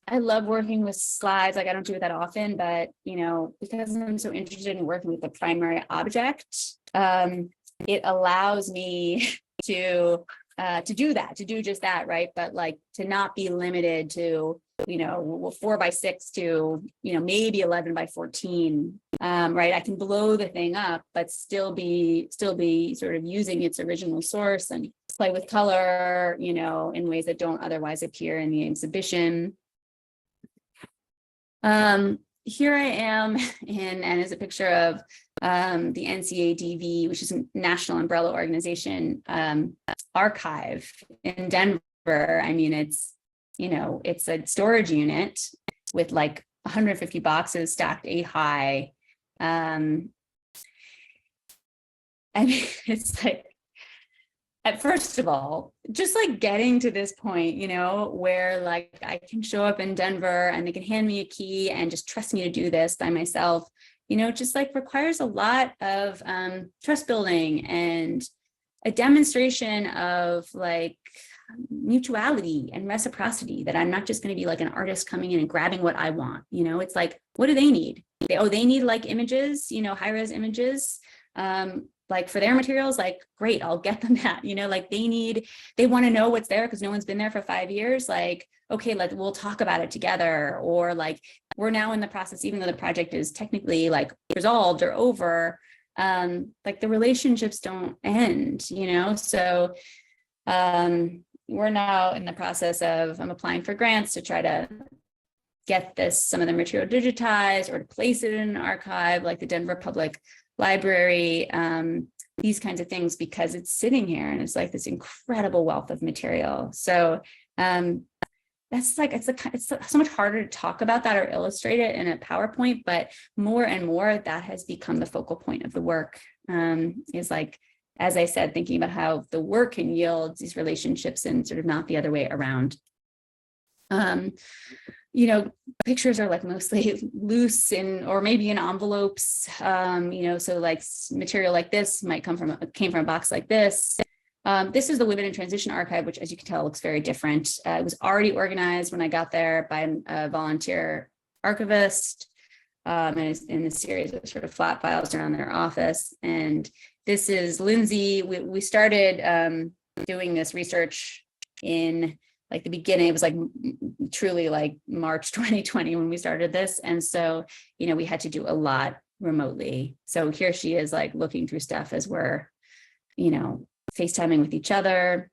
I love working with slides. Like I don't do it that often, but, you know, because I'm so interested in working with the primary object, it allows me to do that, to do just that, right? But like to not be limited to, you know, 4x6 to, you know, maybe 11x14, right? I can blow the thing up, but still be sort of using its original source and play with color, you know, in ways that don't otherwise appear in the exhibition. Here I am and is a picture of the NCADV, which is a national umbrella organization, archive in Denver. I mean, it's, you know, it's a storage unit with like 150 boxes stacked 8 high. I mean, it's like, first of all, just like getting to this point, you know, where like I can show up in Denver and they can hand me a key and just trust me to do this by myself, you know, just like requires a lot of trust building and a demonstration of like mutuality and reciprocity, that I'm not just going to be like an artist coming in and grabbing what I want. You know, it's like, what do they need? They need like images, you know, high-res images. Like for their materials, like, great, I'll get them that, you know, like they want to know what's there because no one's been there for 5 years. Like, okay, we'll talk about it together. Or like, we're now in the process, even though the project is technically like resolved or over, like the relationships don't end, you know? So we're now in the process of, I'm applying for grants to try to get some of the material digitized or to place it in an archive like the Denver Public Library, these kinds of things, because it's sitting here and it's like this incredible wealth of material. So that's like, it's so much harder to talk about that or illustrate it in a PowerPoint, but more and more that has become the focal point of the work, is like, as I said, thinking about how the work can yield these relationships and sort of not the other way around. You know, pictures are like mostly loose or maybe in envelopes, you know, so like material like this came from a box like this. This is the Women in Transition Archive, which, as you can tell, looks very different. It was already organized when I got there by a volunteer archivist, and it's in a series of sort of flat files around their office. And this is Lindsay. We started doing this research in like the beginning. It was like truly like March 2020 when we started this. And so, we had to do a lot remotely. So here she is like looking through stuff as we're, FaceTiming with each other.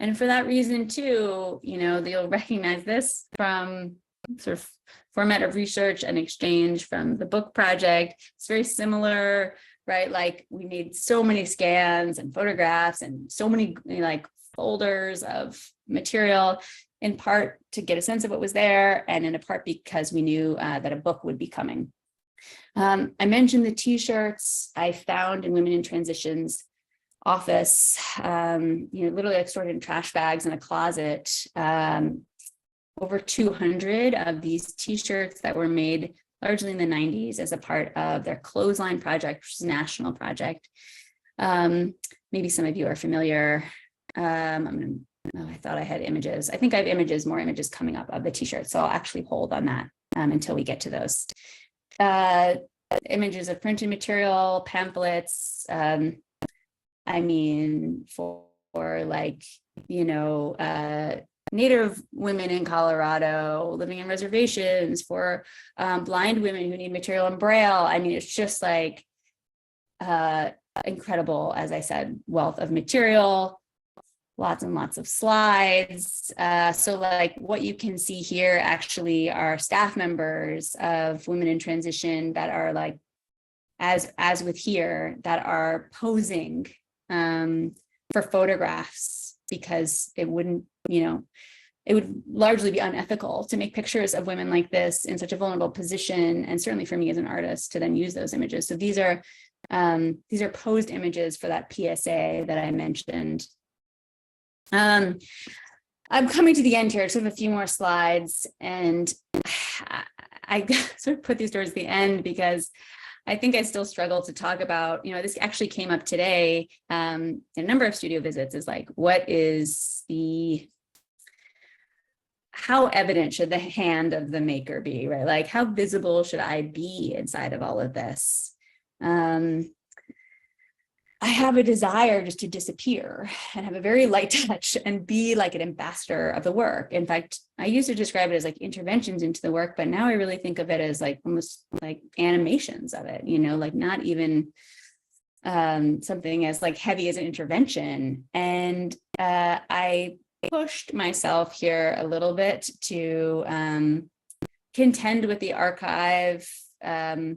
And for that reason too, you'll recognize this from sort of format of research and exchange from the book project. It's very similar, right? Like we made so many scans and photographs and so many like folders of material, in part to get a sense of what was there, and in a part because we knew that a book would be coming. I mentioned the t-shirts I found in Women in Transitions office, literally like stored in trash bags in a closet. Over 200 of these t-shirts that were made largely in the 90s as a part of their clothesline project, which is a national project. Maybe some of you are familiar. I thought I had images. I think I have more images coming up of the t-shirts. So I'll actually hold on that until we get to those. Images of printed material, pamphlets. For like, Native women in Colorado living in reservations, for blind women who need material in Braille. It's just like incredible, as I said, wealth of material, lots and lots of slides. So like what you can see here actually are staff members of Women in Transition that are like, as with here, that are posing for photographs, because it wouldn't, it would largely be unethical to make pictures of women like this in such a vulnerable position, and certainly for me as an artist to then use those images. So these are posed images for that PSA that I mentioned. I'm coming to the end here, so I have a few more slides, and I sort of put these towards the end because I think I still struggle to talk about, this actually came up today in a number of studio visits, is like, how evident should the hand of the maker be, right? Like, how visible should I be inside of all of this? I have a desire just to disappear and have a very light touch and be like an ambassador of the work. In fact, I used to describe it as like interventions into the work, but now I really think of it as like almost like animations of it, like not even something as like heavy as an intervention. And I pushed myself here a little bit to contend with the archive, as,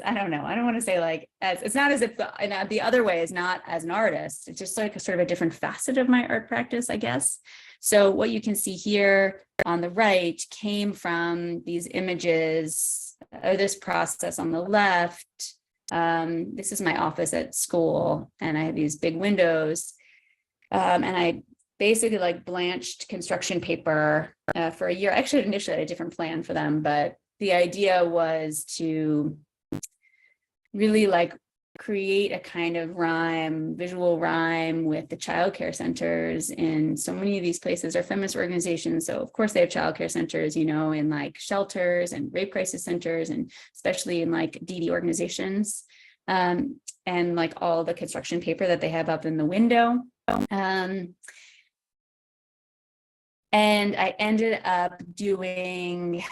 I don't want to say like, as it's not as if the other way is not as an artist. It's just like a sort of a different facet of my art practice, I guess. So what you can see here on the right came from these images, or this process on the left. This is my office at school, and I have these big windows. And I basically like blanched construction paper for a year. Actually, initially I had a different plan for them, but the idea was to really like create a kind of visual rhyme with the childcare centers. And so many of these places are feminist organizations. So of course they have childcare centers, in like shelters and rape crisis centers, and especially in like DD organizations, and like all the construction paper that they have up in the window. And I ended up doing, you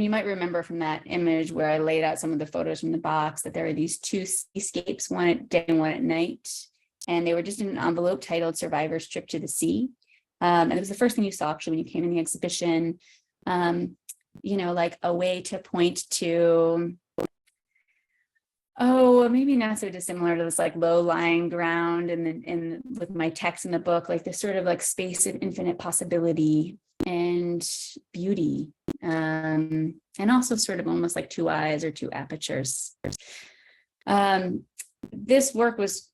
might remember from that image where I laid out some of the photos from the box, that there were these two seascapes, one at day and one at night. And they were just in an envelope titled Survivor's Trip to the Sea. And it was the first thing you saw actually when you came in the exhibition, like a way to point to, maybe not so dissimilar to this like low-lying ground, and with my text in the book, like this sort of like space of infinite possibility and beauty, and also sort of almost like two eyes or two apertures. This work was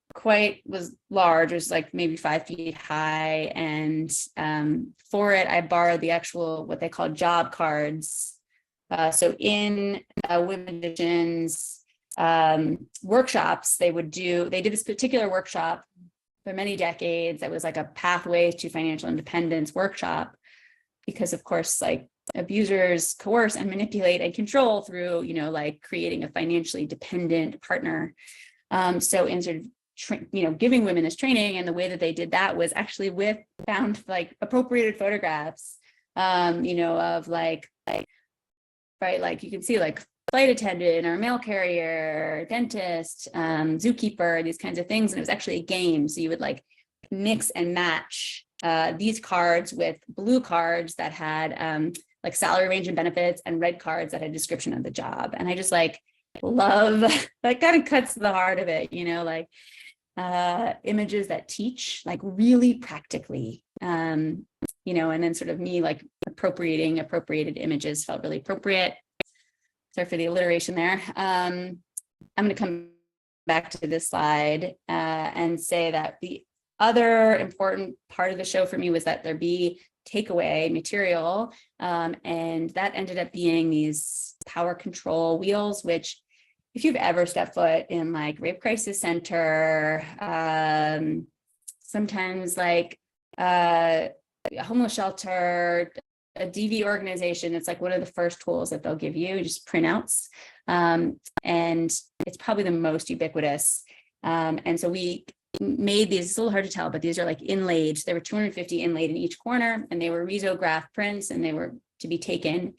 large. It was like maybe 5 feet high, and for it I borrowed the actual what they call job cards. So in Women Editions workshops, they did this particular workshop for many decades that was like a pathway to financial independence workshop, because of course like abusers coerce and manipulate and control through like creating a financially dependent partner. So in sort of giving women this training. And the way that they did that was actually found like appropriated photographs, of like, right, like you can see like flight attendant or mail carrier, dentist, zookeeper, these kinds of things. And it was actually a game. So you would like mix and match these cards with blue cards that had like salary range and benefits, and red cards that had a description of the job. And I just like love that, kind of cuts to the heart of it, like images that teach like really practically, and then sort of me like appropriated images felt really appropriate. Sorry for the alliteration there. I'm going to come back to this slide and say that the other important part of the show for me was that there be takeaway material, and that ended up being these power control wheels, which if you've ever stepped foot in like rape crisis center, sometimes like a homeless shelter, a DV organization, it's like one of the first tools that they'll give you, just printouts. And it's probably the most ubiquitous. And so we made these, it's a little hard to tell, but these are like inlaid. There were 250 inlaid in each corner, and they were risograph prints, and they were to be taken.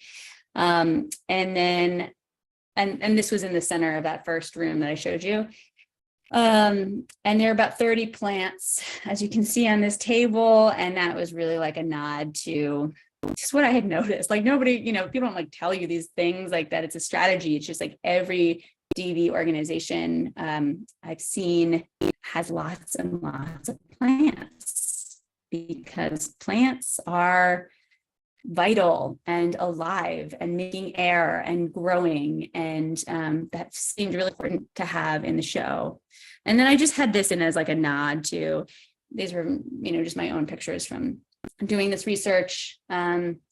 And this was in the center of that first room that I showed you. And there are about 30 plants, as you can see on this table. And that was really like a nod to just what I had noticed. Like nobody, people don't like tell you these things like that. It's a strategy. It's just like every DV organization I've seen has lots and lots of plants, because plants are vital and alive and making air and growing. And that seemed really important to have in the show. And then I just had this in as like a nod to, these were, just my own pictures from doing this research.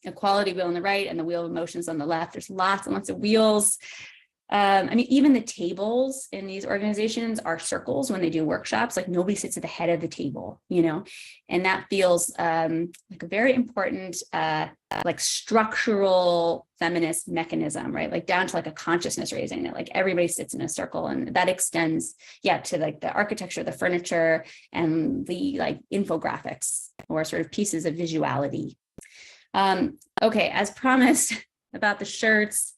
Equality wheel on the right and the wheel of emotions on the left. There's lots and lots of wheels. Even the tables in these organizations are circles when they do workshops, like nobody sits at the head of the table, and that feels like a very important, like structural feminist mechanism, right? Like down to like a consciousness raising that like everybody sits in a circle, and that extends, to like the architecture, the furniture, and the like infographics or sort of pieces of visuality. Okay, as promised about the shirts,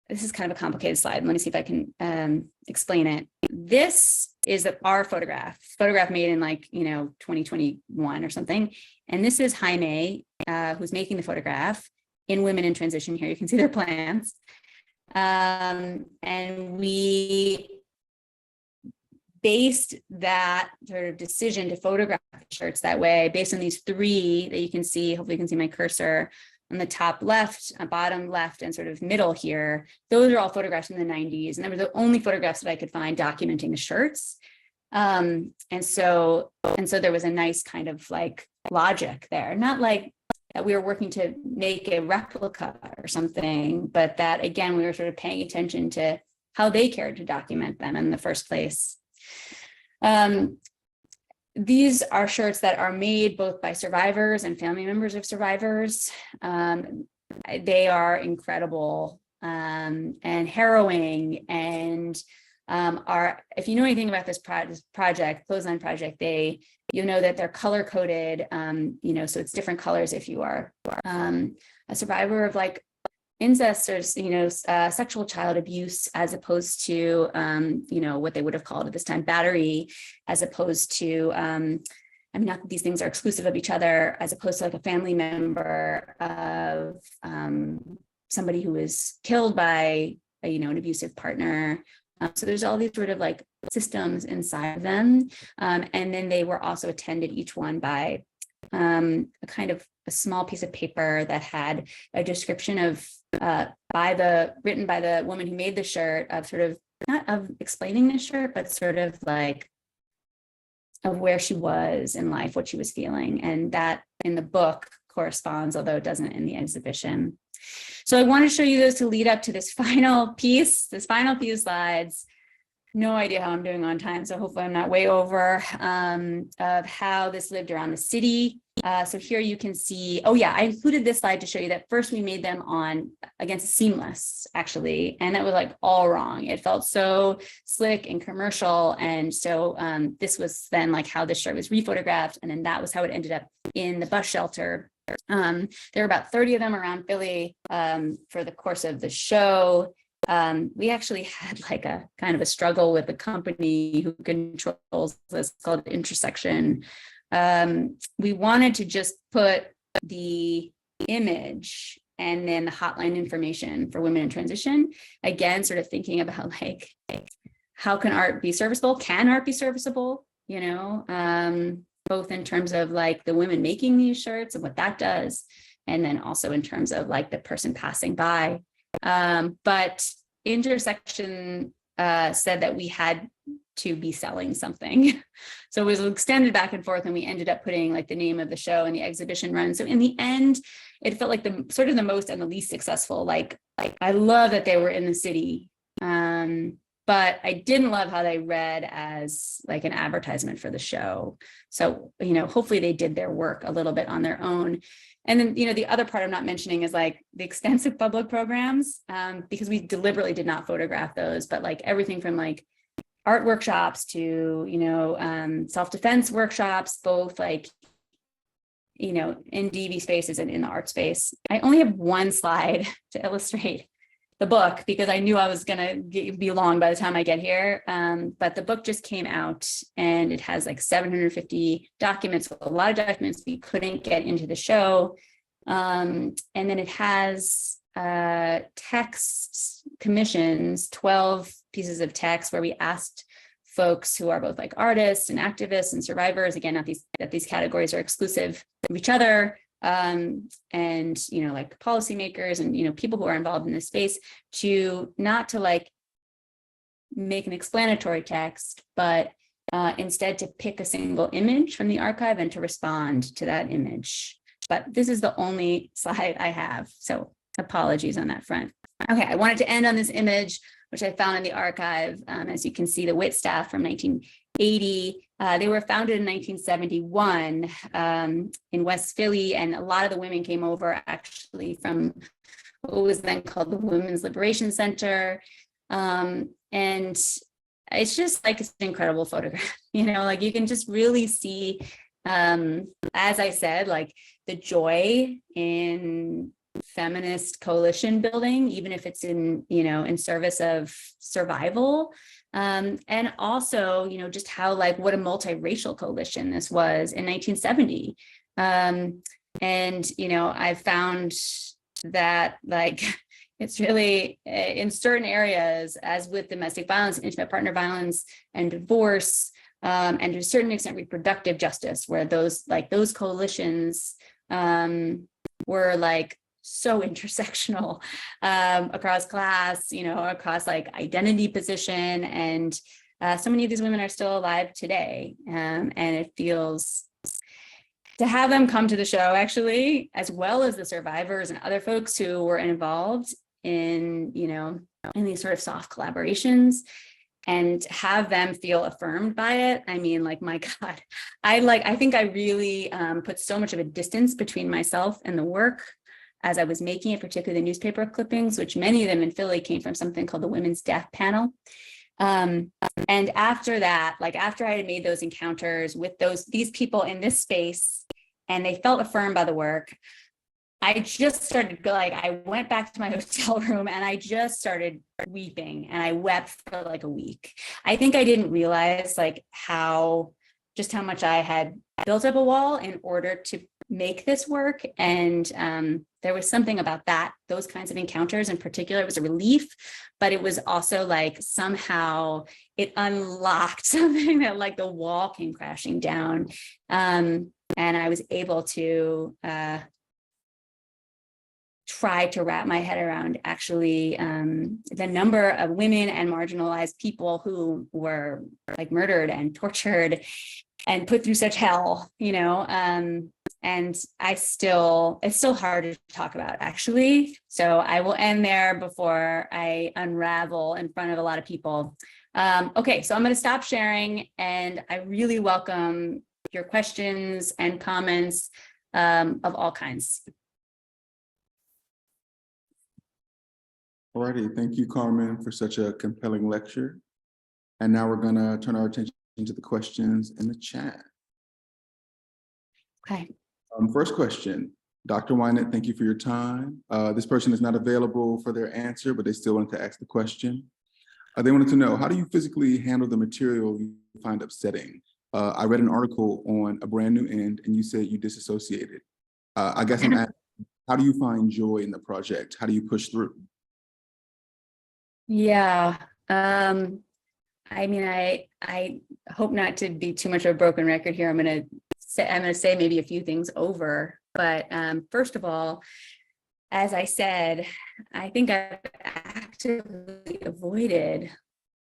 this is kind of a complicated slide. Let me see if I can explain it. This is our photograph made in like, 2021 or something. And this is Jaime, who's making the photograph in Women in Transition. Here you can see their plans. And we based that sort of decision to photograph shirts that way based on these three that you can see. Hopefully you can see my cursor on the top left, bottom left, and sort of middle here. Those are all photographs in the 90s. And they were the only photographs that I could find documenting the shirts. And so there was a nice kind of like logic there, not like that we were working to make a replica or something, but that again, we were sort of paying attention to how they cared to document them in the first place. These are shirts that are made both by survivors and family members of survivors. They are incredible and harrowing, and if you know anything about this project, Clothesline Project, you know that they're color coded, so it's different colors if you are a survivor of like incest or sexual child abuse, as opposed to what they would have called at this time battery, as opposed to not that these things are exclusive of each other, as opposed to like a family member of somebody who was killed by an abusive partner. So there's all these sort of like systems inside of them, and then they were also attended, each one, by a kind of a small piece of paper that had a description of written by the woman who made the shirt, of sort of not of explaining the shirt, but sort of like of where she was in life, what she was feeling. And that in the book corresponds, although it doesn't in the exhibition. So I want to show you those to lead up to this final few slides. No idea how I'm doing on time, so hopefully I'm not way over, of how this lived around the city. So here you can see, oh yeah, I included this slide to show you that first we made them on against seamless, actually, and that was like all wrong. It felt so slick and commercial. And so this was then like how this shirt was rephotographed, and then that was how it ended up in the bus shelter. There were about 30 of them around Philly for the course of the show. We actually had like a kind of a struggle with the company who controls this called Intersection. We wanted to just put the image and then the hotline information for women in transition. Again, sort of thinking about like, how can art be serviceable? Can art be serviceable? You know, both in terms of like the women making these shirts and what that does, and then also in terms of like the person passing by. But Intersection said that we had to be selling something. So it was extended back and forth, and we ended up putting like the name of the show and the exhibition run. So in the end, it felt like the sort of the most and the least successful. Like I love that they were in the city, but I didn't love how they read as like an advertisement for the show. So, you know, hopefully they did their work a little bit on their own. And then, you know, the other part I'm not mentioning is like the extensive public programs, because we deliberately did not photograph those, but like everything from like art workshops to, you know, self-defense workshops, both like, you know, in DV spaces and in the art space. I only have one slide to illustrate the book because I knew I was going to be long by the time I get here. But the book just came out and it has like 750 documents, a lot of documents we couldn't get into the show. And then it has text commissions, 12 pieces of text where we asked folks who are both like artists and activists and survivors, again, not these categories are exclusive of each other, and, you know, like policymakers and, you know, people who are involved in this space to not to like make an explanatory text, but instead to pick a single image from the archive and to respond to that image. But this is the only slide I have, so apologies on that front. Okay, I wanted to end on this image, which I found in the archive. As you can see, the WIT staff from 1980. They were founded in 1971 in West Philly, and a lot of the women came over actually from what was then called the Women's Liberation Center. And it's just like it's an incredible photograph, you know, like you can just really see, as I said, like the joy in feminist coalition building, even if it's in, you know, in service of survival. And also, you know, just how like what a multiracial coalition this was in 1970. And, you know, I found that like it's really in certain areas, as with domestic violence, intimate partner violence and divorce, and to a certain extent reproductive justice, where those coalitions were like so intersectional across class, you know, across like identity position. And so many of these women are still alive today. And it feels to have them come to the show, actually, as well as the survivors and other folks who were involved in, you know, in these sort of soft collaborations, and have them feel affirmed by it. I mean, like, my God, I think I really put so much of a distance between myself and the work as I was making it, particularly the newspaper clippings, which many of them in Philly came from something called the Women's Death Panel. And after that, like after I had made those encounters with these people in this space, and they felt affirmed by the work, I just started I went back to my hotel room and I just started weeping, and I wept for like a week. I think I didn't realize like how much I had built up a wall in order to make this work. And there was something about those kinds of encounters in particular. It was a relief, but it was also like somehow it unlocked something that like the wall came crashing down. And I was able to try to wrap my head around actually the number of women and marginalized people who were like murdered and tortured and put through such hell, you know, and it's still hard to talk about, actually. So I will end there before I unravel in front of a lot of people. Okay, so I'm going to stop sharing, and I really welcome your questions and comments of all kinds. Alrighty, thank you, Carmen, for such a compelling lecture. And now we're gonna turn our attention to the questions in the chat. Okay. First question, Dr. Winant, thank you for your time. This person is not available for their answer, but they still wanted to ask the question. They wanted to know, how do you physically handle the material you find upsetting? I read an article on a brand new end and you said you disassociated. I guess I'm asking, how do you find joy in the project? How do you push through? Yeah. I mean, I hope not to be too much of a broken record here. I'm gonna say maybe a few things over, but first of all, as I said, I think I've actively avoided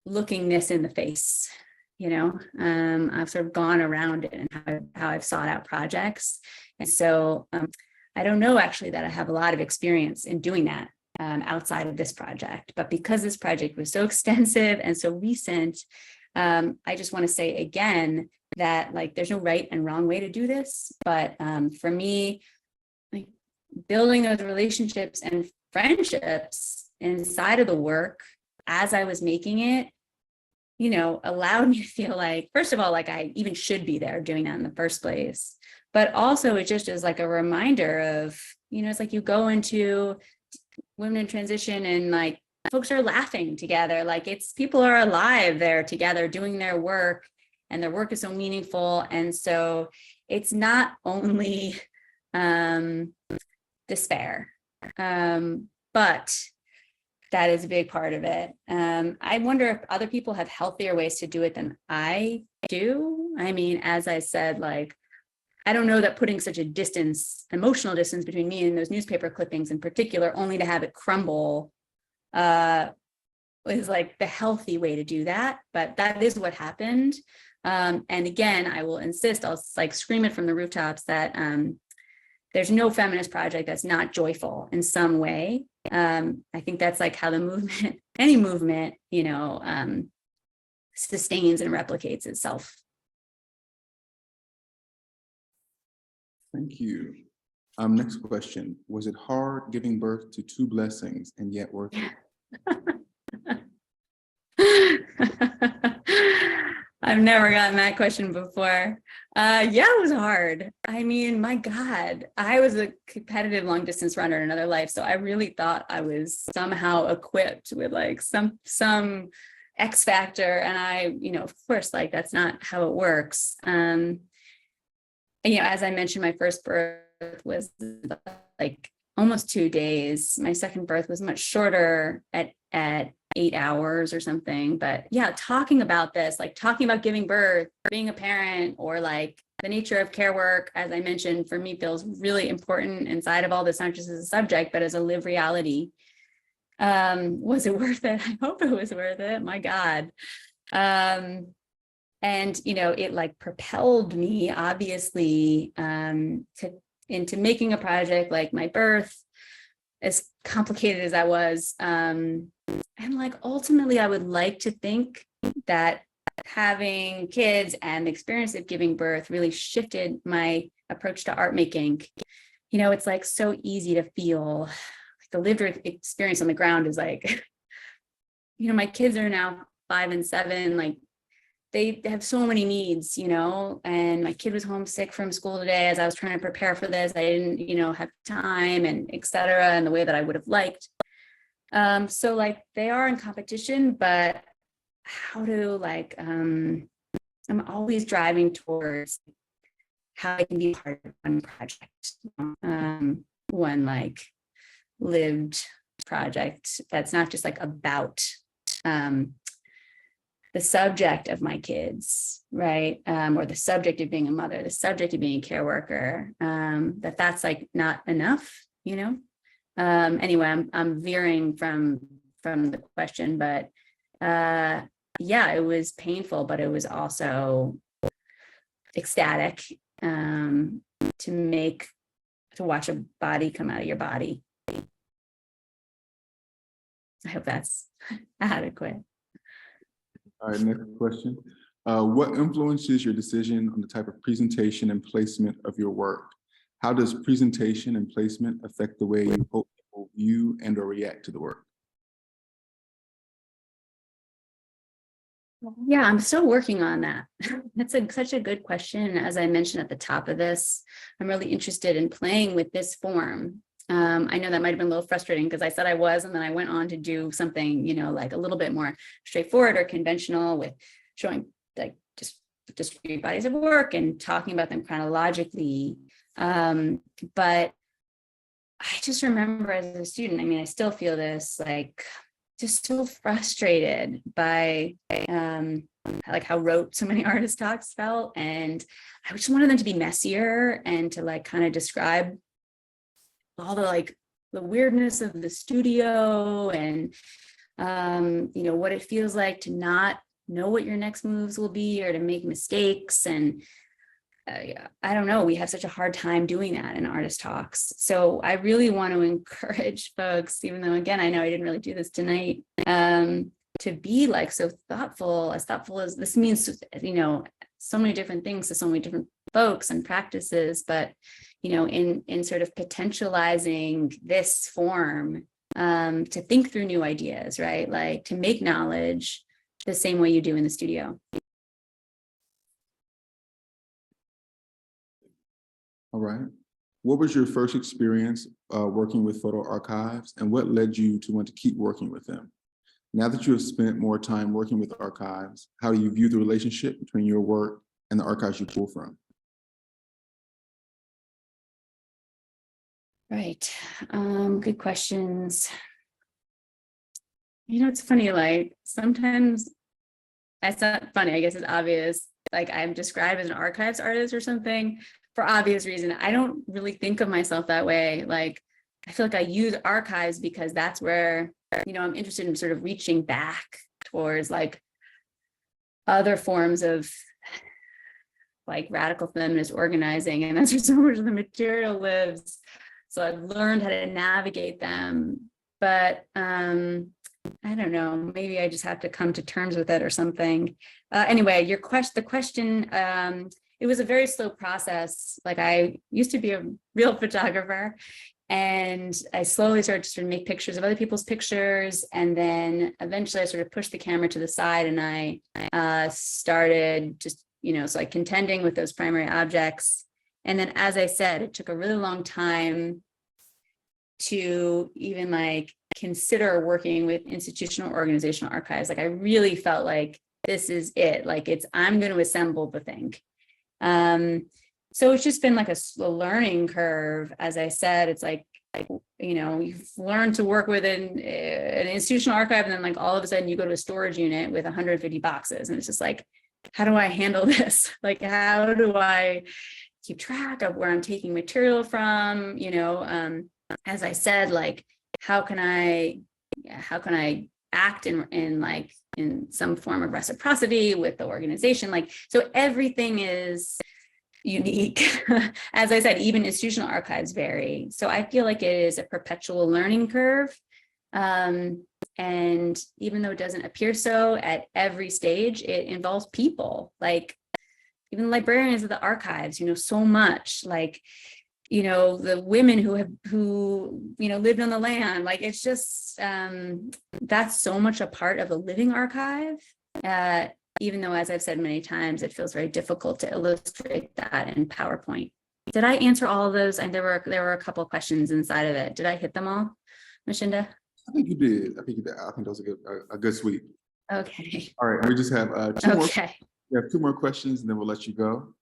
looking this in the face. You know, I've sort of gone around it and how I've sought out projects, and so I don't know actually that I have a lot of experience in doing that. Outside of this project, but because this project was so extensive and so recent, I just want to say again that like there's no right and wrong way to do this, but for me, like building those relationships and friendships inside of the work as I was making it, you know, allowed me to feel like, first of all, like I even should be there doing that in the first place, but also it just is like a reminder of, you know, it's like you go into Women in Transition and like folks are laughing together, like it's people are alive there together doing their work, and their work is so meaningful. And so it's not only despair, but that is a big part of it. I wonder if other people have healthier ways to do it than I do. I mean, as I said, like I don't know that putting such a distance, emotional distance between me and those newspaper clippings in particular, only to have it crumble, is like the healthy way to do that. But that is what happened. And again, I will insist, I'll like scream it from the rooftops that there's no feminist project that's not joyful in some way. I think that's like how the movement, any movement, you know, sustains and replicates itself. Thank you. Next question. Was it hard giving birth to two blessings and yet worth it? I've never gotten that question before. Yeah, it was hard. I mean, my God, I was a competitive long distance runner in another life. So I really thought I was somehow equipped with like some X factor. And I, you know, of course, like that's not how it works. You know, as I mentioned, my first birth was like almost 2 days. My second birth was much shorter at 8 hours or something. But yeah, talking about this, like talking about giving birth, being a parent, or like the nature of care work, as I mentioned, for me feels really important inside of all this, not just as a subject, but as a lived reality. Was it worth it? I hope it was worth it. My God. And, you know, it like propelled me obviously into making a project like my birth, as complicated as that was. And like, ultimately, I would like to think that having kids and the experience of giving birth really shifted my approach to art making. You know, it's like so easy to feel like the lived experience on the ground is like, you know, my kids are now 5 and 7, like, they have so many needs, you know, and my kid was homesick from school today as I was trying to prepare for this. I didn't, you know, have time and et cetera, in the way that I would have liked. So like they are in competition, but how to like, I'm always driving towards how I can be part of one project, one like lived project that's not just like about the subject of my kids, right? Or the subject of being a mother, the subject of being a care worker, that's like not enough, you know? Anyway, I'm veering from the question, but yeah, it was painful, but it was also ecstatic to watch a body come out of your body. I hope that's adequate. All right, next question. What influences your decision on the type of presentation and placement of your work? How does presentation and placement affect the way you hope people view and or react to the work? Yeah, I'm still working on that. That's such a good question. As I mentioned at the top of this, I'm really interested in playing with this form. I know that might have been a little frustrating because I said I was, and then I went on to do something, like a little bit more straightforward or conventional with showing like just discrete bodies of work and talking about them chronologically. But I just remember as a student, I still feel this like just so frustrated by like how rote so many artist talks felt. And I just wanted them to be messier and to like kind of describe all the weirdness of the studio and what it feels like to not know what your next moves will be or to make mistakes. And I don't know, we have such a hard time doing that in artist talks. So I really want to encourage folks, even though again, I know I didn't really do this tonight, to be like so thoughtful as this means, so many different things to so many different folks and practices, but in sort of potentializing this form, to think through new ideas, right? Like to make knowledge the same way you do in the studio. All right. What was your first experience working with photo archives, and what led you to want to keep working with them? Now that you have spent more time working with archives, how do you view the relationship between your work and the archives you pull from? Right. Good questions. It's funny, like sometimes it's not funny, I guess it's obvious. Like I'm described as an archives artist or something for obvious reason. I don't really think of myself that way. Like I feel like I use archives because that's where, I'm interested in sort of reaching back towards like other forms of like radical feminist organizing. And that's where so much of the material lives. So I've learned how to navigate them, but I don't know, maybe I just have to come to terms with it or something. Anyway, the question, it was a very slow process. Like I used to be a real photographer and I slowly started to sort of make pictures of other people's pictures. And then eventually I sort of pushed the camera to the side and I started just, so like contending with those primary objects. And then, as I said, it took a really long time to even like consider working with institutional organizational archives. Like I really felt like this is it. Like I'm going to assemble the thing. So it's just been like a learning curve. As I said, it's like, you've learned to work with an institutional archive, and then like all of a sudden you go to a storage unit with 150 boxes, and it's just like, how do I handle this? Like, how do I keep track of where I'm taking material from? As I said, like, how can I act in some form of reciprocity with the organization? Like, so everything is unique. As I said, even institutional archives vary. So I feel like it is a perpetual learning curve. And even though it doesn't appear so at every stage, it involves people, like even librarians of the archives, so much, like, the women who lived on the land. Like, it's just, that's so much a part of a living archive. Even though, as I've said many times, it feels very difficult to illustrate that in PowerPoint. Did I answer all of those? And there were a couple of questions inside of it. Did I hit them all, Mashinda? I think you did. I think that was a good sweep. Okay. All right. We just have two more. Okay. We have two more questions, and then we'll let you go.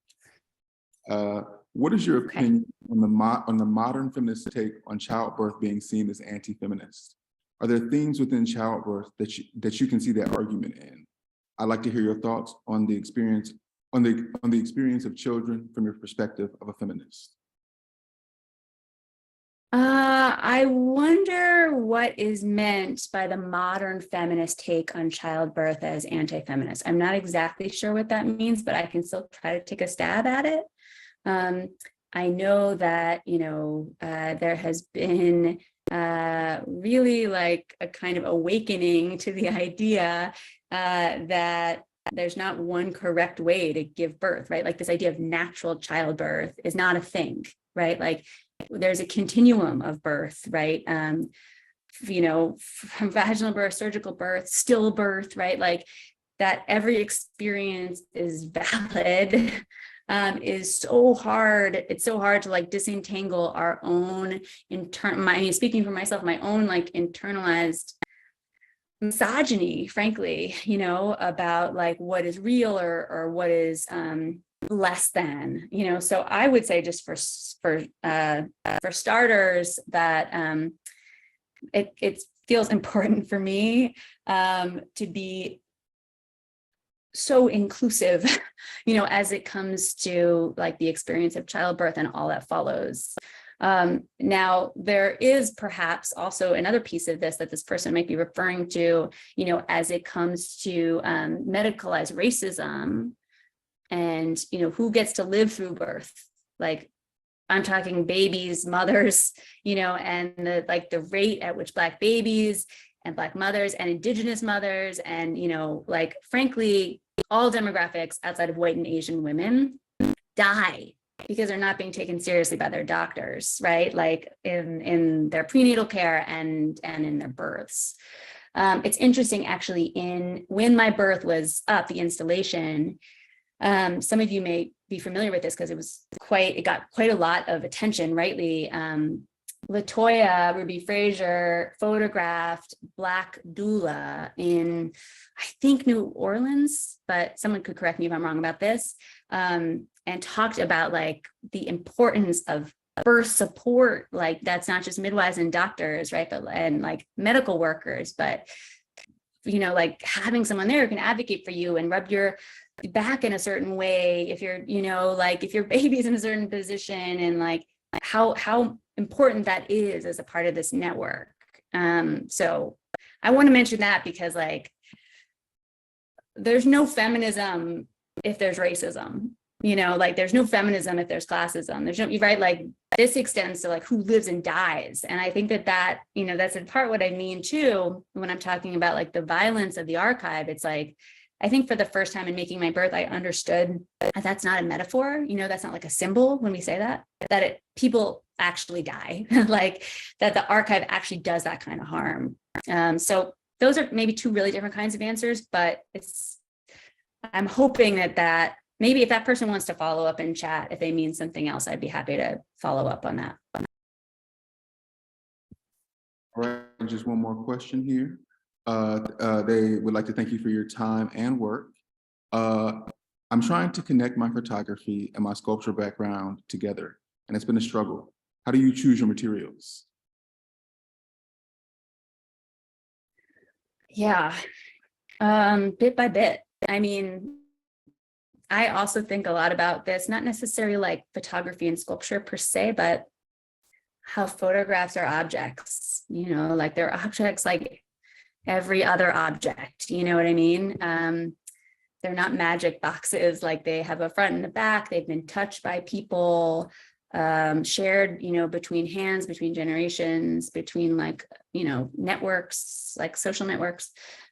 What is your opinion on the modern feminist take on childbirth being seen as anti-feminist? Are there themes within childbirth that you can see that argument in? I'd like to hear your thoughts on the experience of children from your perspective of a feminist. I wonder what is meant by the modern feminist take on childbirth as anti-feminist. I'm not exactly sure what that means, but I can still try to take a stab at it. I know that, there has been really like a kind of awakening to the idea that there's not one correct way to give birth, right? Like this idea of natural childbirth is not a thing, right? Like there's a continuum of birth, right? You know, from vaginal birth, surgical birth, stillbirth, right? Like that every experience is valid is so hard. It's so hard to like disentangle our own speaking for myself, my own like internalized misogyny, frankly, you know, about like what is real or what is less than, you know. So I would say just for starters that it feels important for me to be so inclusive, you know, as it comes to like the experience of childbirth and all that follows. Now, there is perhaps also another piece of this that this person might be referring to, you know, as it comes to medicalized racism and, you know, who gets to live through birth. Like I'm talking babies, mothers, you know, and the rate at which Black babies and Black mothers and Indigenous mothers and, you know, like, frankly, all demographics outside of white and Asian women die because they're not being taken seriously by their doctors, right? Like in their prenatal care and in their births. It's interesting, actually, when my birth was up, the installation, some of you may be familiar with this because it got quite a lot of attention, rightly. Latoya Ruby Frazier photographed Black doula in, I think, New Orleans, but someone could correct me if I'm wrong about this, and talked about like the importance of birth support. Like that's not just midwives and doctors, right? And like medical workers, but, you know, like having someone there who can advocate for you and rub your back in a certain way if you're, you know, like if your baby's in a certain position, and like how important that is as a part of this network. So I want to mention that because like there's no feminism if there's racism, you know, like there's no feminism if there's classism. There's no, right? Like this extends to like who lives and dies. And I think that, you know, that's in part what I mean too, when I'm talking about like the violence of the archive. It's like, I think for the first time in Making My Birth, I understood that that's not a metaphor, you know, that's not like a symbol when we say that people actually die, like that the archive actually does that kind of harm. So those are maybe two really different kinds of answers, but I'm hoping that maybe if that person wants to follow up in chat, if they mean something else, I'd be happy to follow up on that. All right, just one more question here. They would like to thank you for your time and work. I'm trying to connect my photography and my sculpture background together, and it's been a struggle. How do you choose your materials? Yeah, bit by bit. I mean, I also think a lot about this, not necessarily like photography and sculpture per se, but how photographs are objects, you know, like they're objects like every other object, you know what I mean? They're not magic boxes, like they have a front and a back, they've been touched by people, shared, you know, between hands, between generations, between like, you know, networks, like social networks.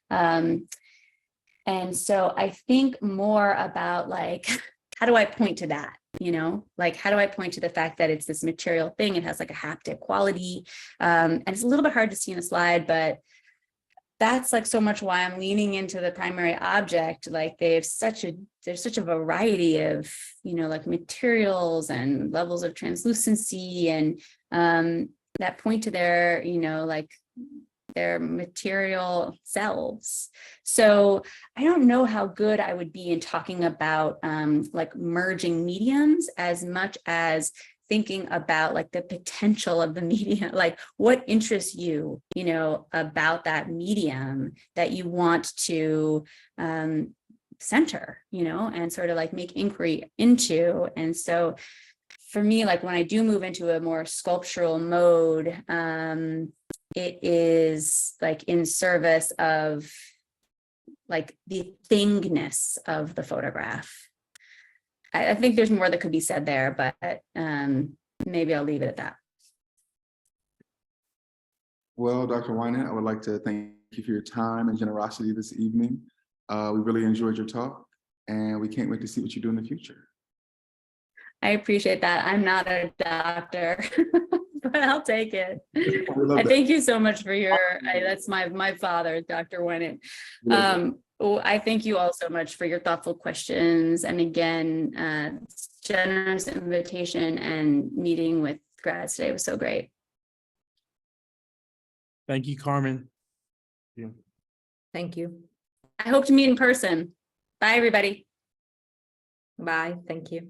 And so I think more about like, how do I point to that? You know, like, how do I point to the fact that it's this material thing? It has like a haptic quality. And it's a little bit hard to see in a slide, but that's like so much why I'm leaning into the primary object. Like there's such a variety of, you know, like materials and levels of translucency and that point to their, you know, like their material selves. So I don't know how good I would be in talking about like merging mediums as much as thinking about like the potential of the medium, like what interests you, you know, about that medium that you want to center, you know, and sort of like make inquiry into. And so for me, like when I do move into a more sculptural mode, it is like in service of like the thingness of the photograph. I think there's more that could be said there, but maybe I'll leave it at that. Well, Dr. Winant, I would like to thank you for your time and generosity this evening. We really enjoyed your talk, and we can't wait to see what you do in the future. I appreciate that. I'm not a doctor, but I'll take it. We love I that. thank you so much for that's my father, Dr. Winant. We love that. I thank you all so much for your thoughtful questions. And again, generous invitation and meeting with grads today was so great. Thank you, Carmen. Thank you. I hope to meet in person. Bye, everybody. Bye. Thank you.